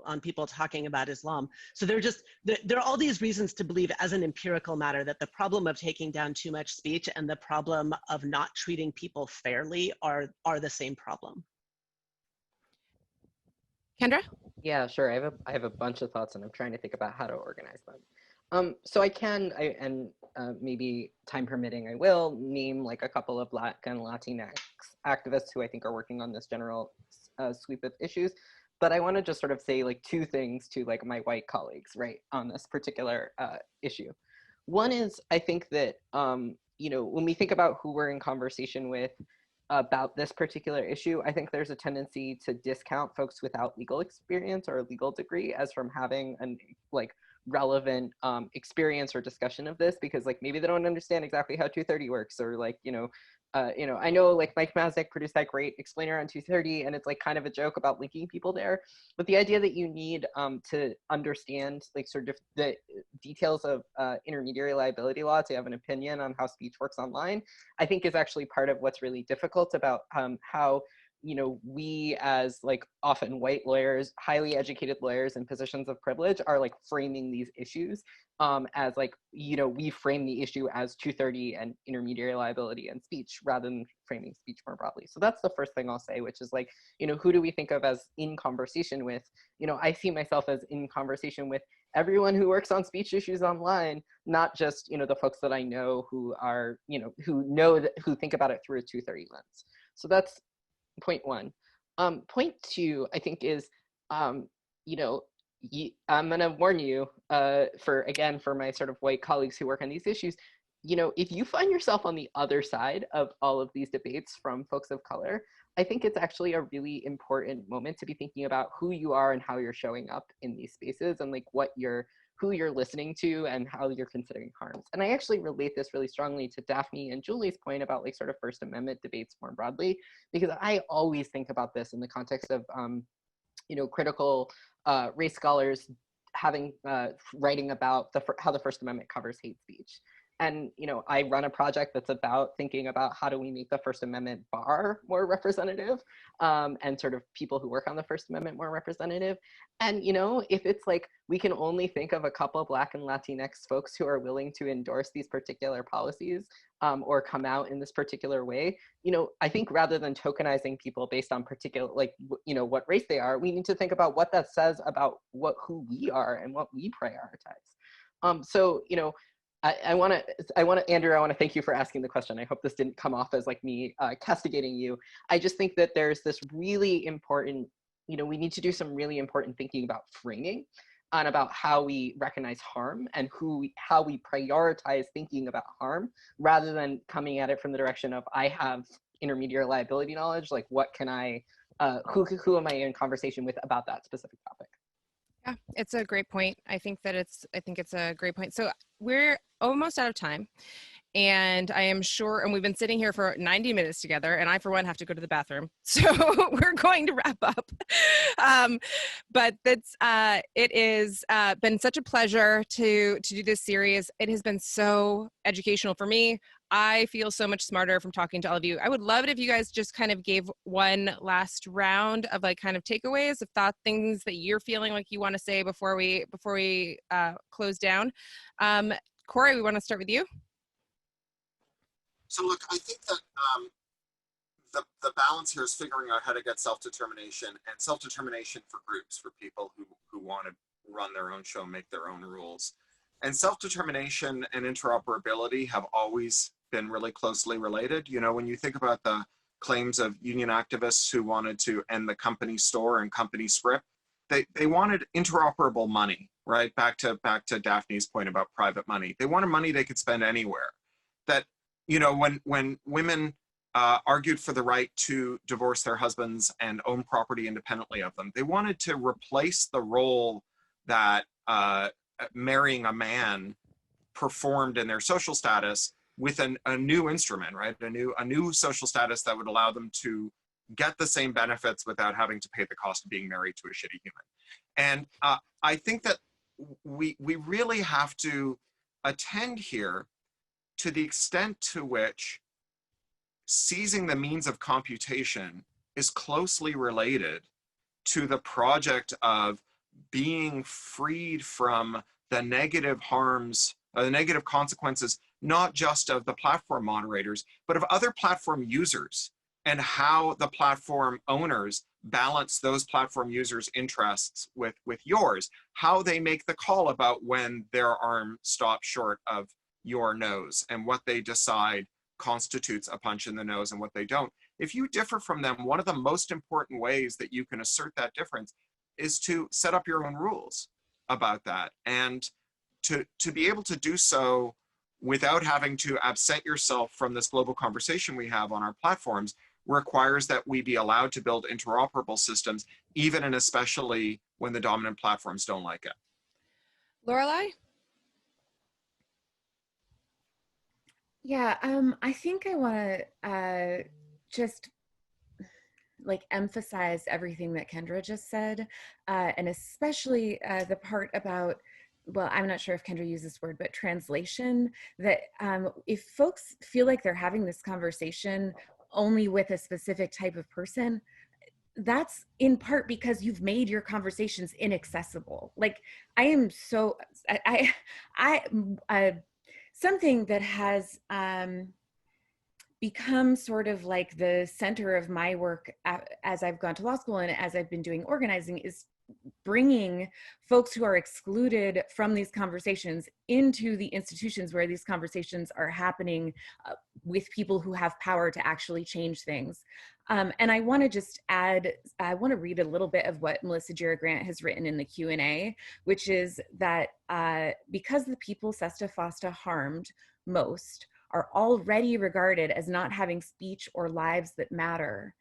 on people talking about Islam. So there are all these reasons to believe, as an empirical matter, that the problem of taking down too much speech and the problem of not treating people fairly are the same problem. Kendra? Yeah, sure. I have a bunch of thoughts, and I'm trying to think about how to organize them. So maybe time permitting, I will name a couple of Black and Latinx activists who I think are working on this general sweep of issues. But I want to just sort of say two things to my white colleagues, right, on this particular issue. One is, I think that, when we think about who we're in conversation with about this particular issue, I think there's a tendency to discount folks without legal experience or a legal degree as from having an relevant experience or discussion of this, because maybe they don't understand exactly how 230 works, or I know Mike Masnick produced that great explainer on 230, and it's kind of a joke about linking people there, but the idea that you need to understand sort of the details of intermediary liability law to have an opinion on how speech works online, I think is actually part of what's really difficult about how we as often white lawyers, highly educated lawyers in positions of privilege are framing these issues as we frame the issue as 230 and intermediary liability and speech rather than framing speech more broadly. So that's the first thing I'll say, which is who do we think of as in conversation with? I see myself as in conversation with everyone who works on speech issues online, not just the folks that I know who are who think about it through a 230 lens. So that's point one. Point two, I think, is, I'm gonna warn you, for my sort of white colleagues who work on these issues, if you find yourself on the other side of all of these debates from folks of color, I think it's actually a really important moment to be thinking about who you are and how you're showing up in these spaces, and like who you're listening to and how you're considering harms. And I actually relate this really strongly to Daphne and Julie's point about like sort of First Amendment debates more broadly, because I always think about this in the context of critical race scholars having writing about how the First Amendment covers hate speech. And I run a project that's about thinking about how do we make the First Amendment bar more representative, and sort of people who work on the First Amendment more representative. And if it's like we can only think of a couple Black and Latinx folks who are willing to endorse these particular policies, or come out in this particular way, I think rather than tokenizing people based on particular, like, what race they are, we need to think about what that says about who we are and what we prioritize. So, I want to, Andrew, I want to thank you for asking the question. I hope this didn't come off as like me castigating you. I just think that there's this really important, we need to do some really important thinking about framing and about how we recognize harm and how we prioritize thinking about harm, rather than coming at it from the direction of I have intermediate liability knowledge, like what can I, who am I in conversation with about that specific topic? Yeah, it's a great point. I think it's a great point. So we're almost out of time, and I am sure, and we've been sitting here for 90 minutes together, and I, for one, have to go to the bathroom. So we're going to wrap up. But it is been such a pleasure to do this series. It has been so educational for me. I feel so much smarter from talking to all of you. I would love it if you guys just kind of gave one last round of like kind of takeaways, of thought, things that you're feeling like you want to say before we close down. Cory, we want to start with you. So look, I think that the balance here is figuring out how to get self-determination, and self-determination for groups, for people who want to run their own show, make their own rules. And self-determination and interoperability have always been really closely related. When you think about the claims of union activists who wanted to end the company store and company script, they wanted interoperable money, right? Back to Daphne's point about private money. They wanted money they could spend anywhere. That, when women argued for the right to divorce their husbands and own property independently of them, they wanted to replace the role that marrying a man performed in their social status with a new instrument, right? A new social status that would allow them to get the same benefits without having to pay the cost of being married to a shitty human. And I think that we really have to attend here to the extent to which seizing the means of computation is closely related to the project of being freed from the negative harms, the negative consequences, not just of the platform moderators, but of other platform users, and how the platform owners balance those platform users' interests with yours, how they make the call about when their arm stops short of your nose, and what they decide constitutes a punch in the nose and what they don't. If you differ from them, one of the most important ways that you can assert that difference is to set up your own rules about that, and to be able to do so without having to absent yourself from this global conversation we have on our platforms requires that we be allowed to build interoperable systems, even and especially when the dominant platforms don't like it. Lorelei? Yeah, I think I want to just like emphasize everything that Kendra just said, and especially the part about, well, I'm not sure if Kendra used this word, but translation, that if folks feel like they're having this conversation only with a specific type of person, that's in part because you've made your conversations inaccessible. Like I am so, something that has become sort of like the center of my work as I've gone to law school and as I've been doing organizing is bringing folks who are excluded from these conversations into the institutions where these conversations are happening with people who have power to actually change things. And I want to just add, I want to read a little bit of what Melissa Jira Grant has written in the Q&A, which is that because the people Sesta Fosta harmed most are already regarded as not having speech or lives that matter,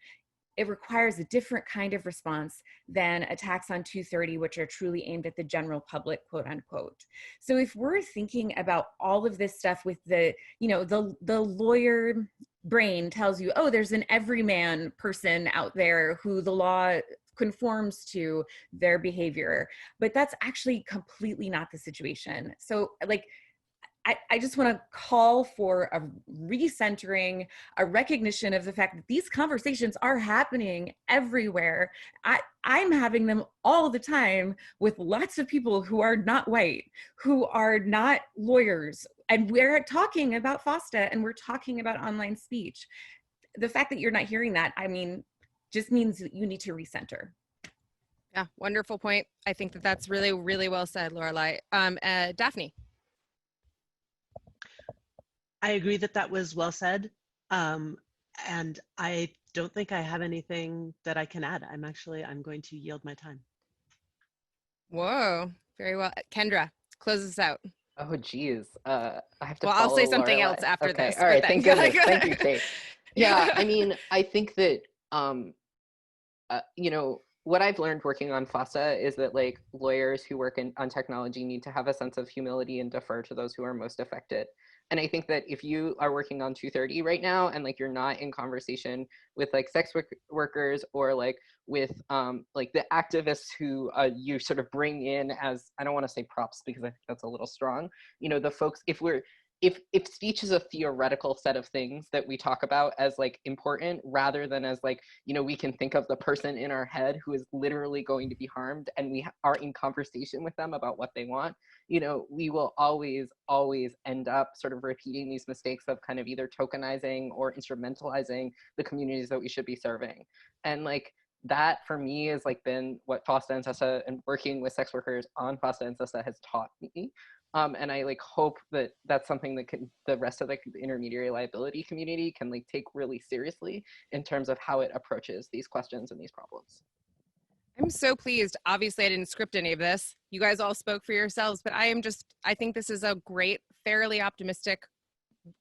it requires a different kind of response than attacks on 230, which are truly aimed at the general public, quote unquote. So if we're thinking about all of this stuff with the, the lawyer brain tells you, oh, there's an everyman person out there who the law conforms to their behavior, but that's actually completely not the situation. So like, I just want to call for a recentering, a recognition of the fact that these conversations are happening everywhere. I'm having them all the time with lots of people who are not white, who are not lawyers, and we're talking about FOSTA and we're talking about online speech. The fact that you're not hearing that, I mean, just means that you need to recenter. Yeah, wonderful point. I think that that's really, really well said, Lorelei. Daphne. I agree that that was well said. And I don't think I have anything that I can add. I'm going to yield my time. Whoa, very well. Kendra, close us out. Oh, geez. I have to Well, I'll say follow something Lorelei. else after Okay. this. All right. but Thank thanks. goodness. Thank you, Kate. Yeah. I mean, I think that, what I've learned working on FOSTA is that like lawyers who work on technology need to have a sense of humility and defer to those who are most affected. And I think that if you are working on 230 right now and like you're not in conversation with like sex workers or like with like the activists who you sort of bring in as, I don't want to say props because I think that's a little strong, the folks, if speech is a theoretical set of things that we talk about as like important rather than as like, we can think of the person in our head who is literally going to be harmed and we are in conversation with them about what they want, we will always end up sort of repeating these mistakes of kind of either tokenizing or instrumentalizing the communities that we should be serving. And like, that for me has like been what FOSTA and CESA and working with sex workers on FOSTA and CESA has taught me. And I like hope that that's something that the rest of the intermediary liability community can like take really seriously in terms of how it approaches these questions and these problems. I'm so pleased. Obviously, I didn't script any of this. You guys all spoke for yourselves, but I think this is a great, fairly optimistic,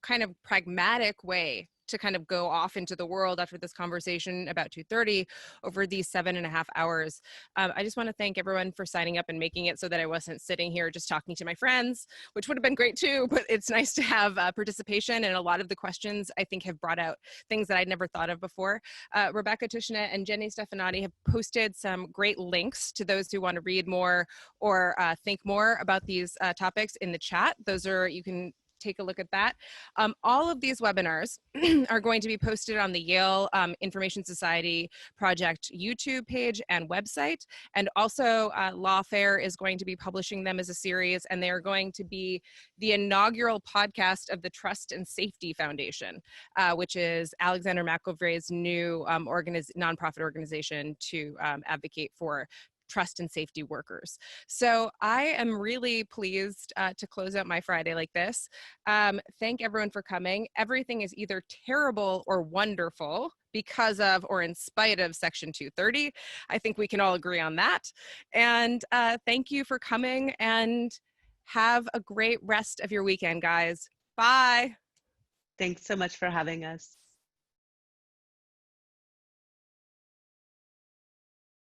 kind of pragmatic way to kind of go off into the world after this conversation about 230 over these 7.5 hours. I just want to thank everyone for signing up and making it so that I wasn't sitting here just talking to my friends, which would have been great too, but it's nice to have participation, and a lot of the questions I think have brought out things that I'd never thought of before. Rebecca Tushnet and Jenny Stefanati have posted some great links to those who want to read more or think more about these topics in the chat. You can take a look at that. All of these webinars are going to be posted on the Yale Information Society Project YouTube page and website. And also Lawfare is going to be publishing them as a series, and they are going to be the inaugural podcast of the Trust and Safety Foundation, which is Alexander McElroy's new nonprofit organization to advocate for trust and safety workers. So I am really pleased to close out my Friday like this. Thank everyone for coming. Everything is either terrible or wonderful because of or in spite of Section 230. I think we can all agree on that. And thank you for coming, and have a great rest of your weekend, guys. Bye. Thanks so much for having us.